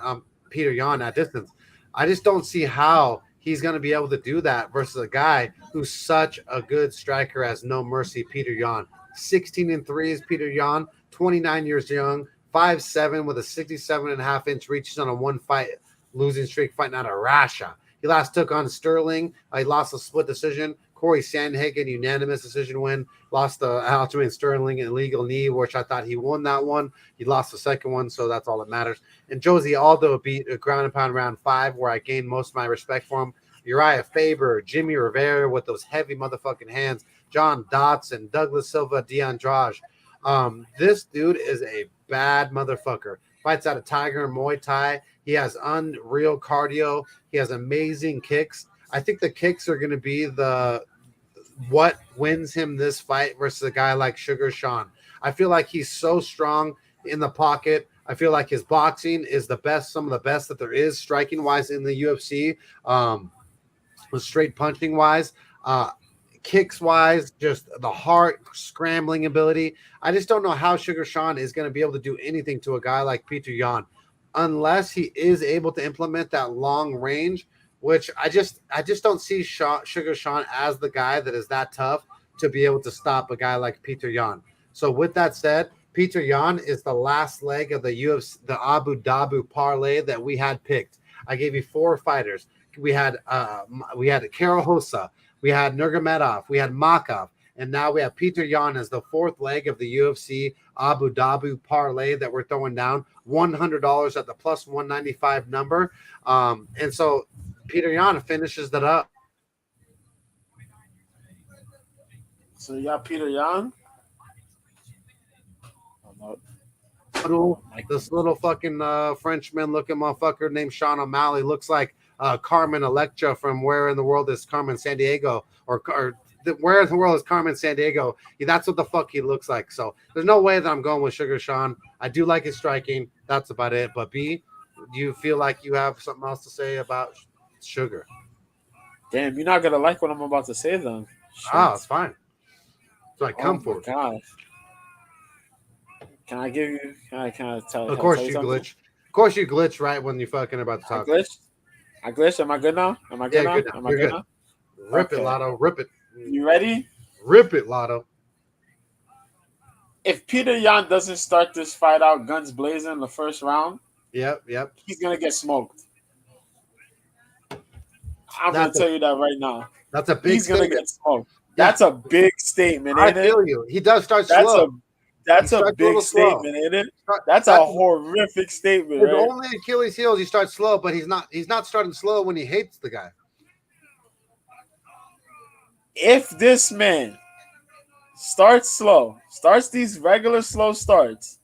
Petrosian at distance. I just don't see how he's going to be able to do that versus a guy who's such a good striker as No Mercy Petrosian. 16-3 is Petrosian, 29 years young, 5'7" with a 67.5-inch reach. He's on a 1-fight losing streak fighting out of Russia. He last took on Sterling. He lost a split decision. Corey Sandhagen, unanimous decision win. Lost the Aljamain Sterling an illegal knee, which I thought he won that one. He lost the second one, so that's all that matters. And Josie Aldo beat a ground and pound round 5, where I gained most of my respect for him. Uriah Faber, Jimmy Rivera with those heavy motherfucking hands, John Dotson, Douglas Silva, D'Andrade. This dude is a bad motherfucker. Fights out of Tiger and Muay Thai. He has unreal cardio. He has amazing kicks. I think the kicks are going to be what wins him this fight versus a guy like Sugar Sean. I feel like he's so strong in the pocket. I feel like his boxing is the best, some of the best that there is, striking wise in the UFC. Straight punching wise, kicks wise, just the heart scrambling ability. I just don't know how Sugar Sean is going to be able to do anything to a guy like Peter Yan unless he is able to implement that long range, which I just don't see Sugar Sean as the guy that is that tough to be able to stop a guy like Peter Yan. So with that said, Peter Yan is the last leg of the Abu Dhabi parlay that we had picked. I gave you 4 fighters. We had Karol Rosa, we had Nurmagomedov, we had Mokaev, and now we have Peter Yan as the 4th leg of the UFC Abu Dhabi parlay that we're throwing down. $100 at the plus 195 number. And so Peter Yan finishes that up. So you got Peter Yan? This little fucking Frenchman looking motherfucker named Sean O'Malley looks like Carmen Electra from Where in the World is Carmen Sandiego, or Where in the World is Carmen Sandiego. That's what the fuck he looks like. So there's no way that I'm going with Sugar Sean. I do like his striking. That's about it. But B, do you feel like you have something else to say about Sugar? Damn, you're not gonna like what I'm about to say then. Oh, it's fine. So I come for it. God. Can I give you? Can I tell? Of course you glitch. Of course you glitch right when you're fucking about to talk. I glitched. Am I good now? Am I good now? Good. Am I good now? Rip it, Lotto. Rip it. You ready? Rip it, Lotto. If Peter Yan doesn't start this fight out guns blazing in the first round, yep, he's gonna get smoked. I'm gonna tell you that right now. That's a big. He's gonna get smoked. That's a big statement, ain't it? I feel you. He does start slow. That's a big statement, ain't it? That's a horrific statement. His right? only Achilles heel, he starts slow, but he's not starting slow when he hates the guy. If this man starts slow, starts these regular slow starts,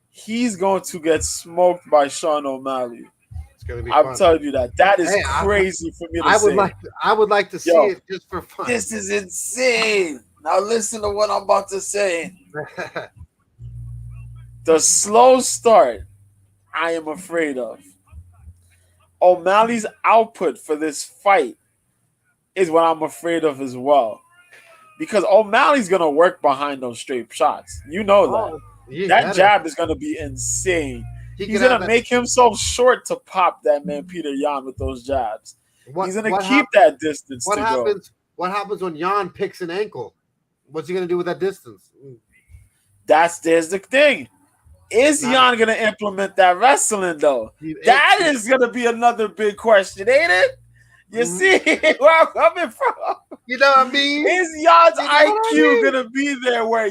he's going to get smoked by Sean O'Malley. It's gonna be I'm fun. telling you that. That is crazy for me to say. I would like to see it just for fun. This is insane. Now listen to what I'm about to say. The slow start, I am afraid of. O'Malley's output for this fight is what I'm afraid of as well. Because O'Malley's going to work behind those straight shots. You know that. That jab is going to be insane. He's going to make himself short to pop that man Peter Yan with those jabs. He's going to keep that distance What happens when Yan picks an ankle? What's he going to do with that distance? There's the thing. Is Yan going to implement that wrestling, though? That is going to be another big question, ain't it? You see where I'm coming from? You know what I mean? Is Yan's IQ going to be there where,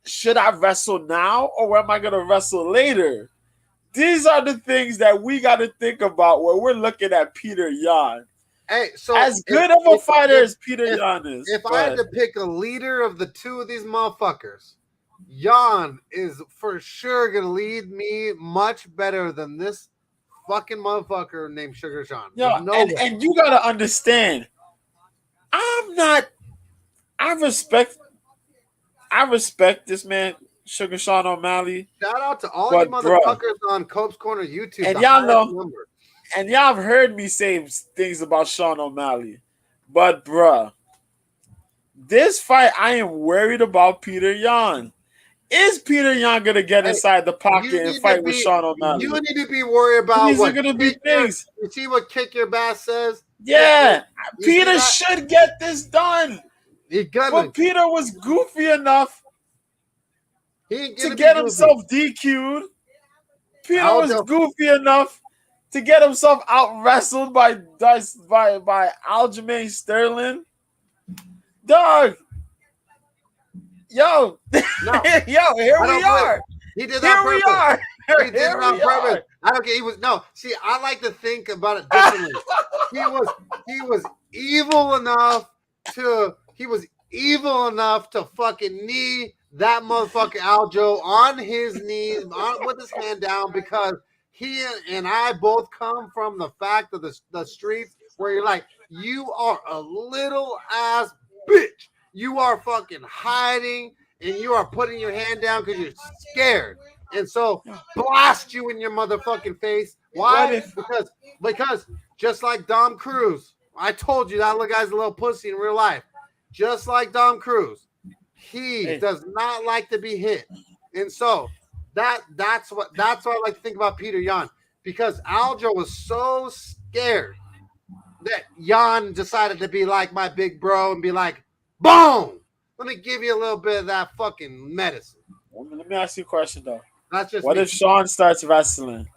should I wrestle now or am I going to wrestle later? These are the things that we got to think about when we're looking at Peter Yan. Hey, so as good of a fighter as Peter Yan is. If I had to pick a leader of the two of these motherfuckers, Yan is for sure going to lead me much better than this fucking motherfucker named Sugar Sean. And you got to understand, I respect this man, Sugar Sean O'Malley. Shout out to all you motherfuckers on Cope's Corner YouTube. And y'all know, and y'all have heard me say things about Sean O'Malley. But, bruh, this fight, I am worried about Peter Yan. Is Peter Yan going to get inside the pocket and fight with Sean O'Malley? You need to be worried about these are going to be things. You see what Kick Your Bass says? Yeah. Peter should get this done. But Peter was goofy enough to get himself DQ'd. Peter was goofy enough to get himself out wrestled by Aljamain Sterling. Dog. Yo. No. Yo, here we are. He did that Here on we purpose. are. He did it on purpose. I don't care. He was no. See, I like to think about it differently. He was evil enough to fucking knee that motherfucker Aljo on his knees, with his hand down, because he and I both come from the fact of the streets where you're like, you are a little ass bitch. You are fucking hiding and you are putting your hand down because you're scared. And so blast you in your motherfucking face. Why? Because just like Dom Cruz, I told you that little guy's a little pussy in real life. Just like Dom Cruz, he does not like to be hit. And so that's what I like to think about Peter Yan, because Aljo was so scared that Yan decided to be like my big bro and be like, boom, let me give you a little bit of that fucking medicine. Let me ask you a question though. That's just what if Sean starts wrestling?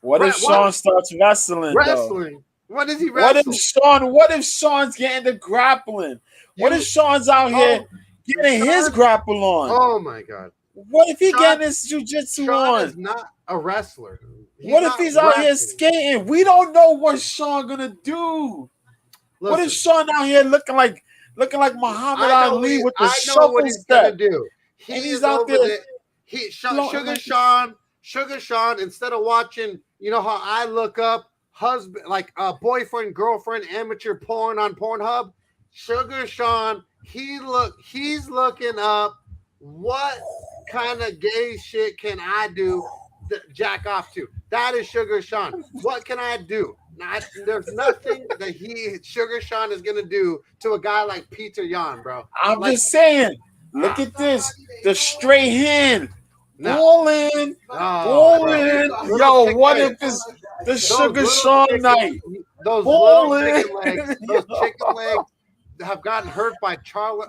What if Sean starts wrestling? Wrestling? What is he wrestling? What if Sean's getting the grappling? What if Sean's out here getting his grapple on? Oh my God. What if he getting his jiu-jitsu on? Sean is not a wrestler. What if he's out here skating? We don't know what Sean gonna do. What if Sean out here looking like Muhammad Ali with the shuffle step? Do. He's out there. Sugar Sean, instead of watching, you know how I look up husband, like boyfriend, girlfriend, amateur porn on Pornhub. Sugar Sean, he's looking up what kind of gay shit can I do to jack off to. That is Sugar Sean. What can I do? There's nothing that Sugar Sean is gonna do to a guy like Peter Yan, bro. I'm just saying. Look at this. The straight hand. All in. Yo, what if it's the Sugar Sean night? Those little chicken legs, chicken legs have gotten hurt by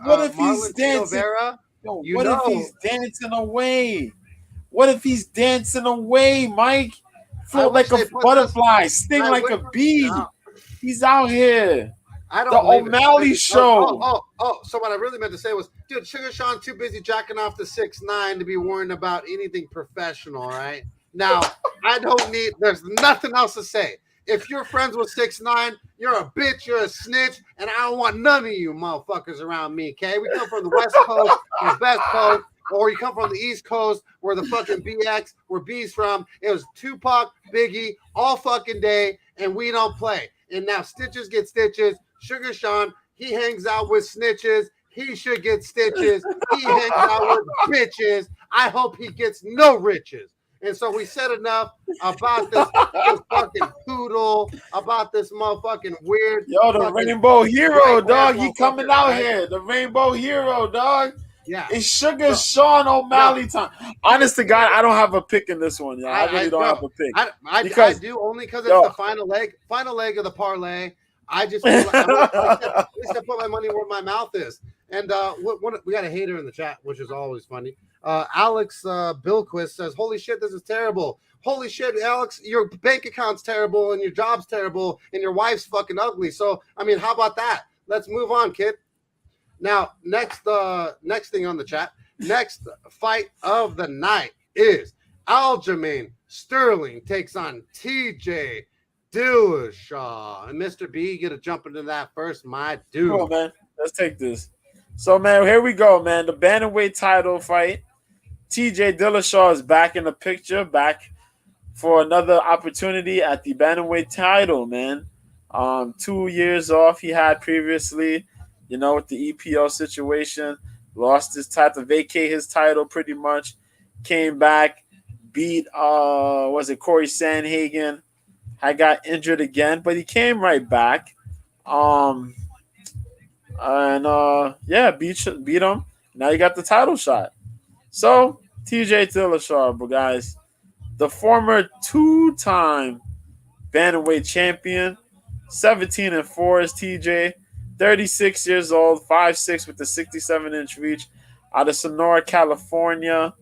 what if he's dancing? Oliveira. What if he's dancing away? What if he's dancing away, Mike? Float like a butterfly, sting like a bee. He's out here. I don't the O'Malley show. So what I really meant to say was, dude, Sugar Sean too busy jacking off the 6'9" to be worrying about anything professional, right? Now, there's nothing else to say. If you're friends with 6'9", you're a bitch, you're a snitch, and I don't want none of you motherfuckers around me, okay? We come from the West Coast, the best coast, or you come from the East Coast, where the fucking BX, where B's from. It was Tupac, Biggie, all fucking day, and we don't play. And now stitches get stitches. Sugar Sean, he hangs out with snitches. He should get stitches. He hangs out with bitches. I hope he gets no riches. And so we said enough about this fucking poodle, about this motherfucking weird. Yo, the Rainbow Hero, dog. He coming out here. The Rainbow Hero, dog. Yeah. It's Sugar Sean O'Malley time. Honest to God, I don't have a pick in this one. I really don't have a pick. I do only because it's the final leg of the parlay. I just feel like at least I put my money where my mouth is. And we got a hater in the chat, which is always funny. Alex Bilquist says, holy shit, this is terrible. Holy shit, Alex, your bank account's terrible and your job's terrible and your wife's fucking ugly. So, I mean, how about that? Let's move on, kid. Now, next thing on the chat, next fight of the night is Aljamain Sterling takes on TJ Dillashaw. And Mr. B, you get to jump into that first, my dude. Come on, man. Let's take this. So, man, here we go, man. The bantamweight title fight. TJ Dillashaw is back in the picture, back for another opportunity at the bantamweight title, man. 2 years off he had previously, with the EPO situation. Lost his title, vacate his title pretty much. Came back, beat, Corey Sandhagen. I got injured again, but he came right back. Beat him. Now you got the title shot. So, TJ Dillashaw, guys, the former two-time bantamweight champion, 17-4 is TJ, 36 years old, 5'6" with the 67-inch reach, out of Sonora, California.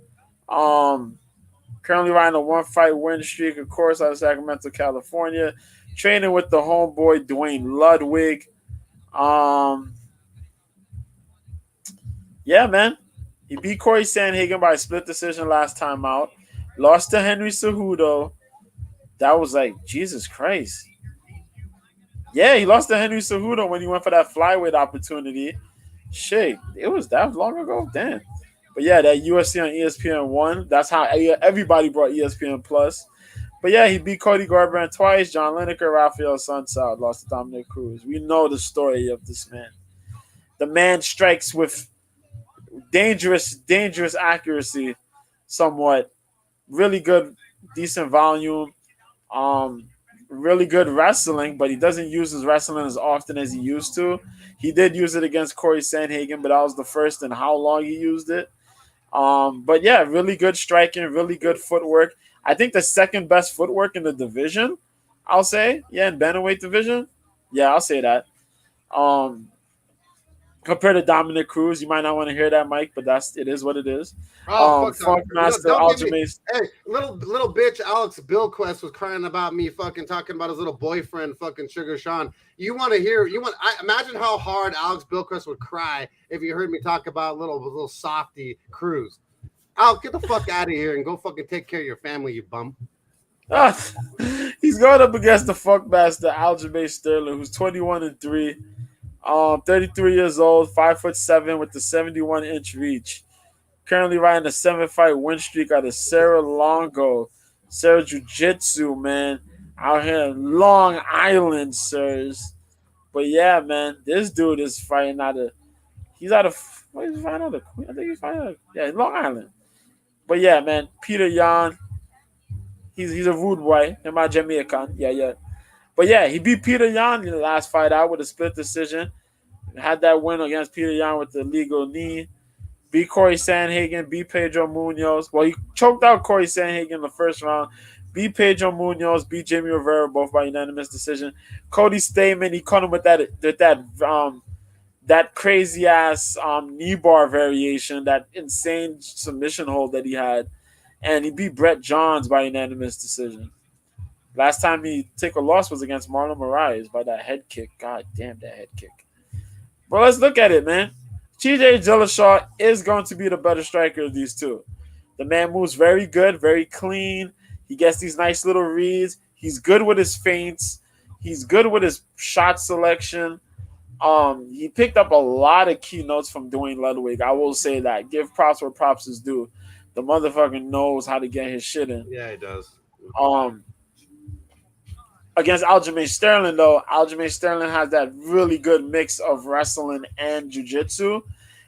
Currently riding a one-fight win streak, of course, out of Sacramento, California. Training with the homeboy Dwayne Ludwig. Yeah, man. He beat Corey Sandhagen by a split decision last time out. Lost to Henry Cejudo. That was like, Jesus Christ. Yeah, he lost to Henry Cejudo when he went for that flyweight opportunity. Shit, that was long ago. Damn. But yeah, that UFC on ESPN 1. That's how everybody brought ESPN Plus. But yeah, he beat Cody Garbrandt twice. John Lineker, Rafael Sunsao lost to Dominic Cruz. We know the story of this man. The man strikes with dangerous accuracy, somewhat. Really good, decent volume. Um, really good wrestling, but he doesn't use his wrestling as often as he used to. He did use it against Corey Sandhagen, but that was the first in how long he used it. But yeah, really good striking, really good footwork. I think the second best footwork in the division, I'll say. Yeah, in bantamweight division. Yeah, I'll say that. Compared to Dominic Cruz, you might not want to hear that, Mike, but it is what it is. Oh, Funkmaster Aljamain. Hey, little bitch Alex Billquest was crying about me fucking talking about his little boyfriend, fucking Sugar Sean. Imagine how hard Alex Billquest would cry if you heard me talk about little softy Cruz. Alex, get the fuck out of here and go fucking take care of your family, you bum. He's going up against the Funkmaster Aljamain Sterling, who's 21-3. 33 years old, 5'7" with the 71-inch reach. Currently riding a 7-fight win streak out of Sarah Longo. Sarah Jiu-Jitsu, man. Out here in Long Island, sirs. But yeah, man, this dude is fighting out of Long Island. But yeah, man, Peter Yan. He's a rude boy. Him my Jamaican. Yeah. But yeah, he beat Peter Yan in the last fight out with a split decision. Had that win against Peter Yan with the legal knee. Beat Corey Sandhagen, beat Pedro Munoz. Well, he choked out Corey Sandhagen in the first round. Beat Pedro Munoz, beat Jamie Rivera, both by unanimous decision. Cody Stamen, he caught him with that crazy ass knee bar variation, that insane submission hold that he had. And he beat Brett Johns by unanimous decision. Last time he took a loss was against Marlon Moraes by that head kick. God damn, that head kick. Well, let's look at it, man. TJ Dillashaw is going to be the better striker of these two. The man moves very good, very clean. He gets these nice little reads. He's good with his feints. He's good with his shot selection. He picked up a lot of keynotes from Dwayne Ludwig. I will say that. Give props where props is due. The motherfucker knows how to get his shit in. Yeah, he does. Against Aljamain Sterling, though, Aljamain Sterling has that really good mix of wrestling and jiu-jitsu.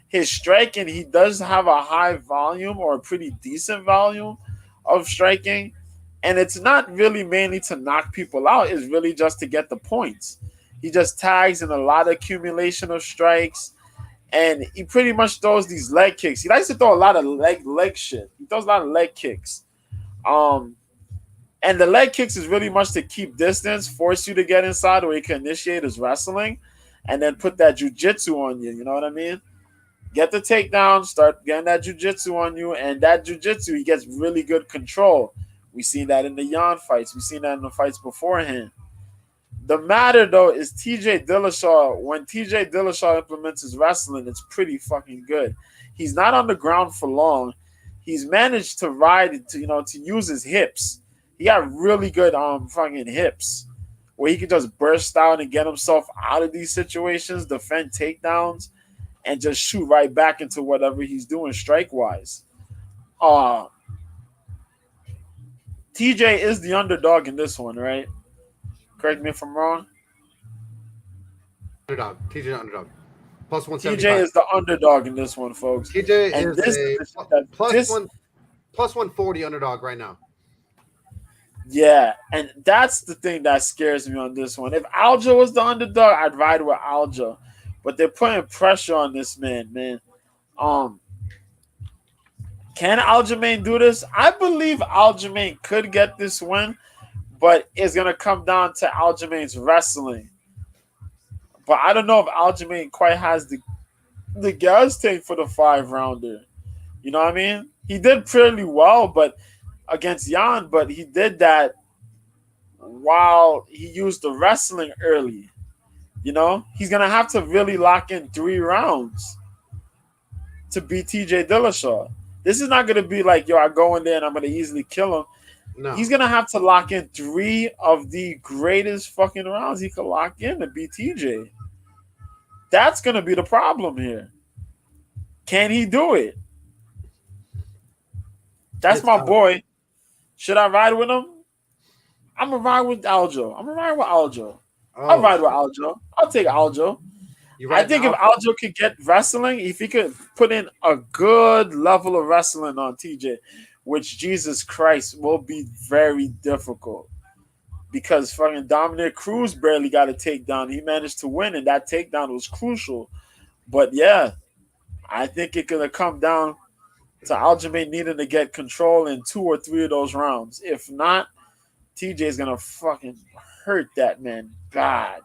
His striking, he does have a high volume or a pretty decent volume of striking. And it's not really mainly to knock people out. It's really just to get the points. He just tags in a lot of accumulation of strikes. And he pretty much throws these leg kicks. He likes to throw a lot of leg shit. He throws a lot of leg kicks. And the leg kicks is really much to keep distance, force you to get inside where he can initiate his wrestling, and then put that jiu-jitsu on you. You know what I mean? Get the takedown, start getting that jiu-jitsu on you, and that jiu-jitsu, he gets really good control. We've seen that in the Yan fights. We've seen that in the fights beforehand. The matter, though, is TJ Dillashaw. When TJ Dillashaw implements his wrestling, it's pretty fucking good. He's not on the ground for long. He's managed to ride, to use his hips. He got really good fucking hips where he can just burst out and get himself out of these situations, defend takedowns, and just shoot right back into whatever he's doing strike-wise. TJ is the underdog in this one, right? Correct me if I'm wrong. Underdog. TJ underdog. Plus 175. TJ is the underdog in this one, folks. TJ is plus 140 underdog right now. Yeah, and that's the thing that scares me on this one. If Aljo was the underdog, I'd ride with Aljo. But they're putting pressure on this man. Can Aljamain do this? I believe Aljamain could get this win, but it's going to come down to Aljamain's wrestling. But I don't know if Aljamain quite has the gas tank for the 5-rounder. You know what I mean? He did pretty well, but against Yan, but he did that while he used the wrestling early. He's going to have to really lock in 3 rounds to beat TJ Dillashaw. This is not going to be like, yo, I go in there and I'm going to easily kill him. No. He's going to have to lock in 3 of the greatest fucking rounds he could lock in to beat TJ. That's going to be the problem here. Can he do it? That's It's my tough. boy. Should I ride with him? I'm going to ride with Aljo. I'll ride with Aljo. I'll take Aljo. I think if Aljo could get wrestling, if he could put in a good level of wrestling on TJ, which Jesus Christ will be very difficult because fucking Dominic Cruz barely got a takedown. He managed to win, and that takedown was crucial. But yeah, I think it's gonna come down to Aljamain needing to get control in 2 or 3 of those rounds. If not, TJ's gonna fucking hurt that man bad.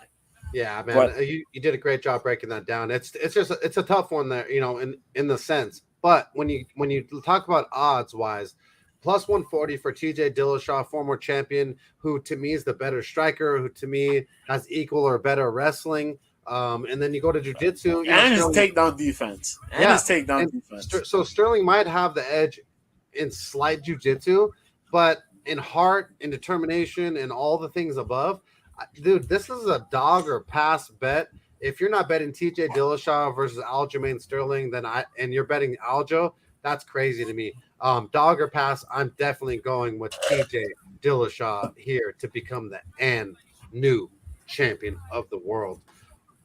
Yeah, man, But- you did a great job breaking that down. It's a tough one there, you know, in the sense. But when you talk about odds wise, plus 140 for TJ Dillashaw, former champion, who to me is the better striker, who to me has equal or better wrestling. And then you go to jiu-jitsu And his takedown defense. So Sterling might have the edge in slight jiu-jitsu, but in heart and determination and all the things above, dude, this is a dog or pass bet. If you're not betting TJ Dillashaw versus Aljamain Sterling, and you're betting Aljo, that's crazy to me. Dog or pass, I'm definitely going with TJ Dillashaw here to become the new champion of the world.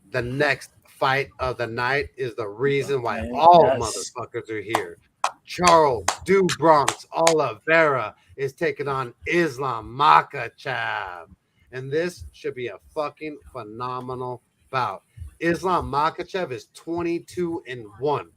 The next fight of the night is the reason why all motherfuckers are here. Charles Du Bronx Oliveira is taking on Islam Makhachev. And this should be a fucking phenomenal bout. Islam Makhachev is 22-1.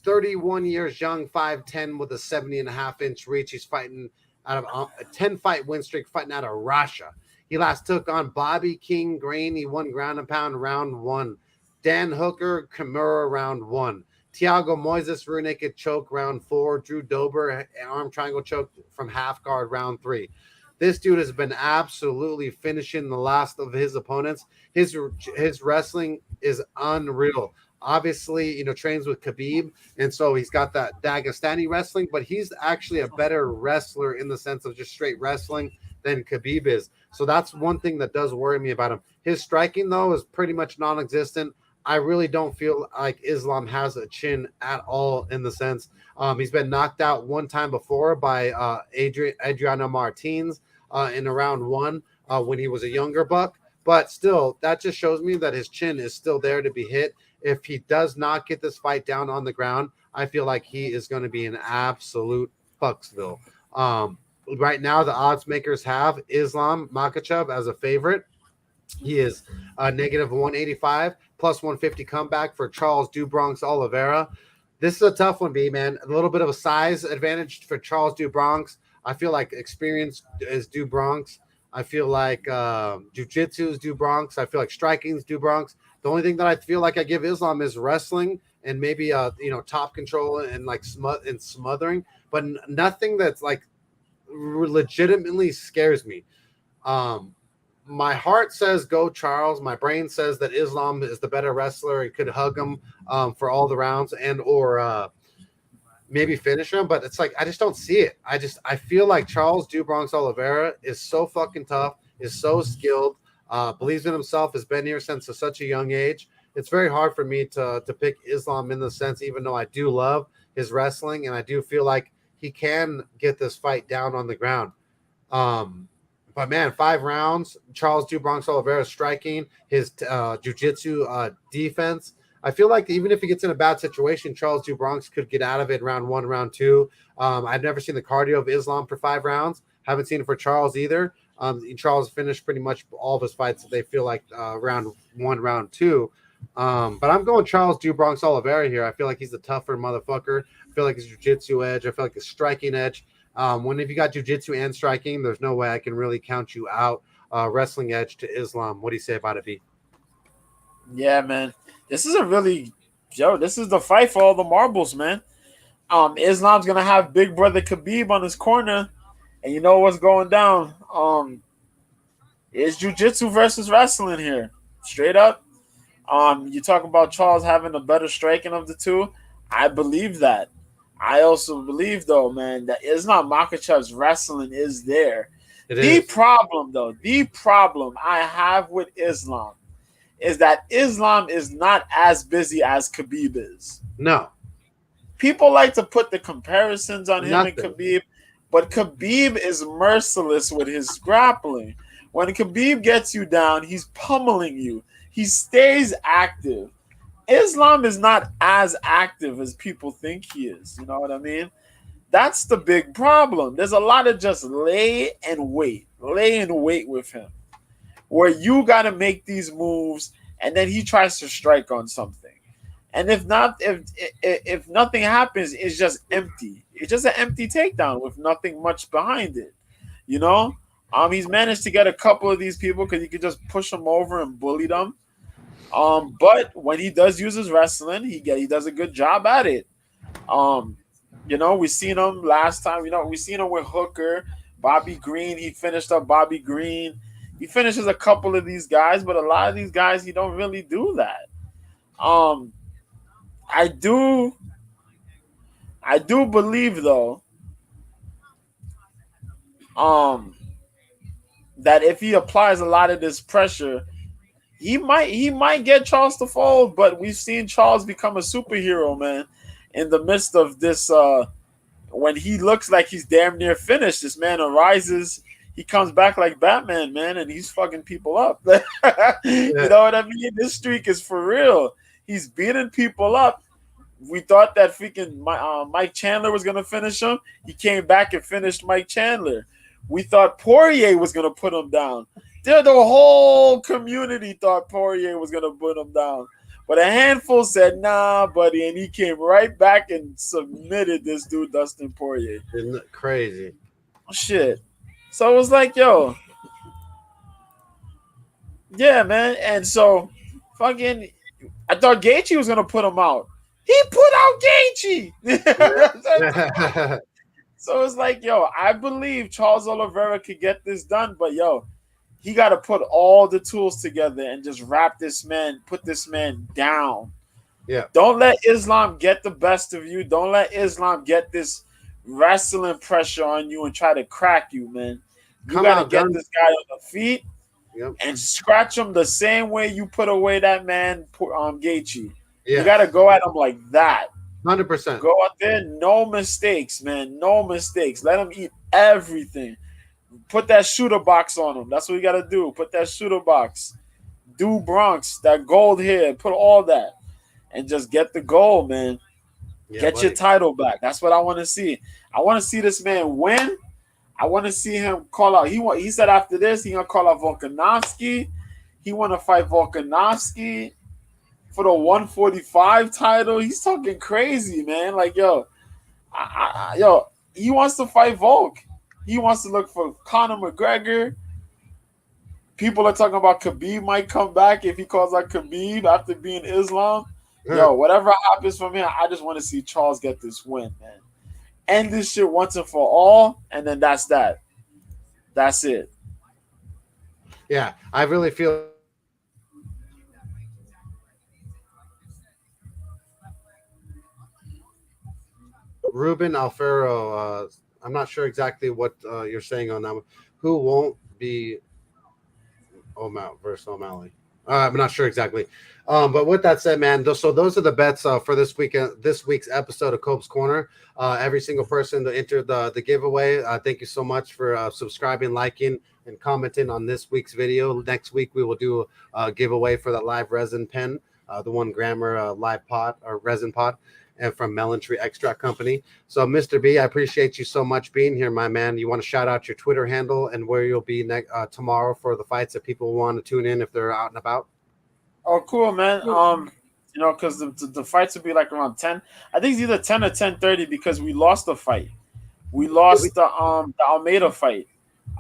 31 years young, 5'10", with a 70.5-inch reach. He's fighting out of a 10-fight win streak, fighting out of Russia. He last took on Bobby King Green. He won ground and pound round 1. Dan Hooker, Kimura round 1. Thiago Moises, rear naked choke round 4. Drew Dober, arm triangle choke from half guard round 3. This dude has been absolutely finishing the last of his opponents. His wrestling is unreal. Obviously, you know, trains with Khabib, and so he's got that Dagestani wrestling, but he's actually a better wrestler in the sense of just straight wrestling than Khabib is. So that's one thing that does worry me about him. His striking, though, is pretty much non-existent. I really don't feel like Islam has a chin at all in the sense. He's been knocked out one time before by Adriano Martins in round 1 when he was a younger buck. But still, that just shows me that his chin is still there to be hit. If he does not get this fight down on the ground, I feel like he is going to be an absolute fucksville. Right now, the odds makers have Islam Makhachev as a favorite. He is negative 185, plus 150 comeback for Charles Du Bronx Oliveira. This is a tough one, B, man. A little bit of a size advantage for Charles Du Bronx. I feel like experience is Du Bronx. I feel like jiu-jitsu is Du Bronx. I feel like striking is Du Bronx. The only thing that I feel like I give Islam is wrestling and maybe top control and like smothering, but nothing that's like legitimately scares me. My heart says go Charles. My brain says that Islam is the better wrestler and could hug him for all the rounds and or maybe finish him, but it's like I just don't see it. I feel like Charles Du Bronx Oliveira is so fucking tough, is so skilled, believes in himself, has been here since such a young age. It's very hard for me to pick Islam in the sense, even though I do love his wrestling and I do feel like he can get this fight down on the ground. But man, 5 rounds, Charles Du Bronx Oliveira striking, his jiu-jitsu defense. I feel like even if he gets in a bad situation, Charles Du Bronx could get out of it round 1, round 2. I've never seen the cardio of Islam for 5 rounds. Haven't seen it for Charles either. Charles finished pretty much all of his fights, they feel like round 1, round 2. But I'm going Charles Du Bronx Oliveira here. I feel like he's the tougher motherfucker. I feel like his jiu-jitsu edge. I feel like his striking edge. If you got jiu-jitsu and striking, there's no way I can really count you out. Wrestling edge to Islam. What do you say about it, B? Yeah, man. This is this is the fight for all the marbles, man. Islam's gonna have big brother Khabib on his corner, and you know what's going down. It's jiu-jitsu versus wrestling here. Straight up. You talk about Charles having the better striking of the two. I believe that. I also believe, though, man, that Islam Makhachev's wrestling is there. It The is. problem, though, the problem I have with Islam is that Islam is not as busy as Khabib is. No, People like to put the comparisons on him nothing. and Khabib, but Khabib is merciless with his grappling. When Khabib gets you down, he's pummeling you. He stays active. Islam is not as active as people think he is. You know what I mean? That's the big problem. There's a lot of just lay and wait with him, where you got to make these moves, and then he tries to strike on something. And if nothing happens, it's just empty. It's just an empty takedown with nothing much behind it. You know, he's managed to get a couple of these people because he could just push them over and bully them. But when he does use his wrestling, he does a good job at it. You know, we seen him last time. You know, we seen him with Hooker, Bobby Green. He finished up Bobby Green. He finishes a couple of these guys, but a lot of these guys, he don't really do that. I do believe, though, that if he applies a lot of this pressure, he might get Charles to fold. But we've seen Charles become a superhero, man, in the midst of this. When he looks like he's damn near finished, this man arises. He comes back like Batman, man, and he's fucking people up. You know what I mean? This streak is for real. He's beating people up. We thought that freaking Mike Chandler was going to finish him. He came back and finished Mike Chandler. We thought Poirier was going to put him down. The whole community thought Poirier was going to put him down. But a handful said, nah, buddy, and he came right back and submitted this dude, Dustin Poirier. Isn't that crazy? Shit. So it was like, yo. Yeah, man. And so, fucking, I thought Gaethje was going to put him out. He put out Gaethje. So it's like, yo, I believe Charles Oliveira could get this done, but yo, he got to put all the tools together and just put this man down. Yeah. Don't let Islam get the best of you. Don't let Islam get this wrestling pressure on you and try to crack you, man. You got to get this guy on the feet and scratch him the same way you put away that man, Gaethje. Yeah. You got to go at him like that. 100%. Go out there, no mistakes, man. No mistakes. Let him eat everything. Put that shooter box on him. That's what you got to do. Put that shooter box. Do Bronx, that gold hair. Put all that. And just get the gold, man. Yeah, get your title back. That's what I want to see. I want to see this man win. I want to see him call out. He said after this, he's going to call out Volkanovski. He want to fight Volkanovski for the 145 title. He's talking crazy, man. Like, yo, he wants to fight Volk. He wants to look for Conor McGregor. People are talking about Khabib might come back if he calls out Khabib after being Islam. Yeah. Yo, whatever happens from here, I just want to see Charles get this win, man. End this shit once and for all, and then that's that. That's it. Yeah, I really feel Ruben Alfaro, I'm not sure exactly what you're saying on that one. Who won't be O'Malley versus O'Malley? I'm not sure exactly. But with that said, man, so those are the bets for this week's episode of Cope's Corner. Every single person to enter the giveaway, thank you so much for subscribing, liking, and commenting on this week's video. Next week, we will do a giveaway for the live resin pen, the 1 grammer live pot or resin pot. And from Melon Tree Extract Company. So, Mr. B, I appreciate you so much being here, my man. You want to shout out your Twitter handle and where you'll be tomorrow for the fights that people want to tune in if they're out and about? Oh, cool, man. You know, because the fights will be like around 10. I think it's either 10 or 10:30 because we lost the fight. We lost the Almeida fight.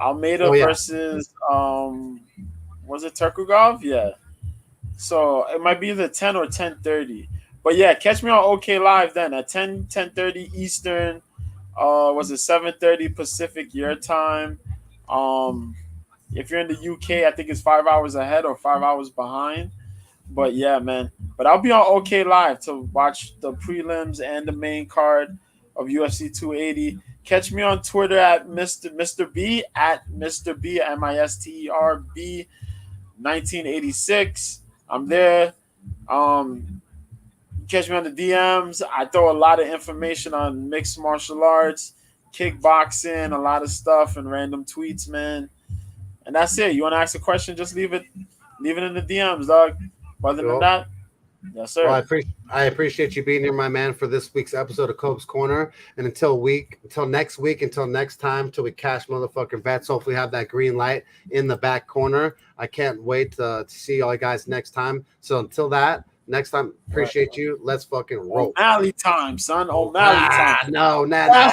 Almeida versus was it Turkugov? Yeah. So it might be either 10 or 10:30. But yeah, catch me on OK Live then at 10:30 Eastern. Was it 7:30 Pacific your time? If you're in the UK, I think it's 5 hours ahead or 5 hours behind. But yeah, man. But I'll be on OK Live to watch the prelims and the main card of UFC 280. Catch me on Twitter at Mr. B at Mr. B MISTERB 1986. I'm there. Catch me on the DMs. I throw a lot of information on mixed martial arts, kickboxing, a lot of stuff, and random tweets, man. And that's it. You want to ask a question? Just leave it in the DMs, dog. Other than that, yes, sir. Well, I appreciate you being here, my man, for this week's episode of Cope's Corner. And until next week, until next time, till we cash motherfucking bets. Hopefully, have that green light in the back corner. I can't wait to see all you guys next time. So until next time, appreciate you. Let's fucking roll. O'Malley time, son. O'Malley time. No, nah.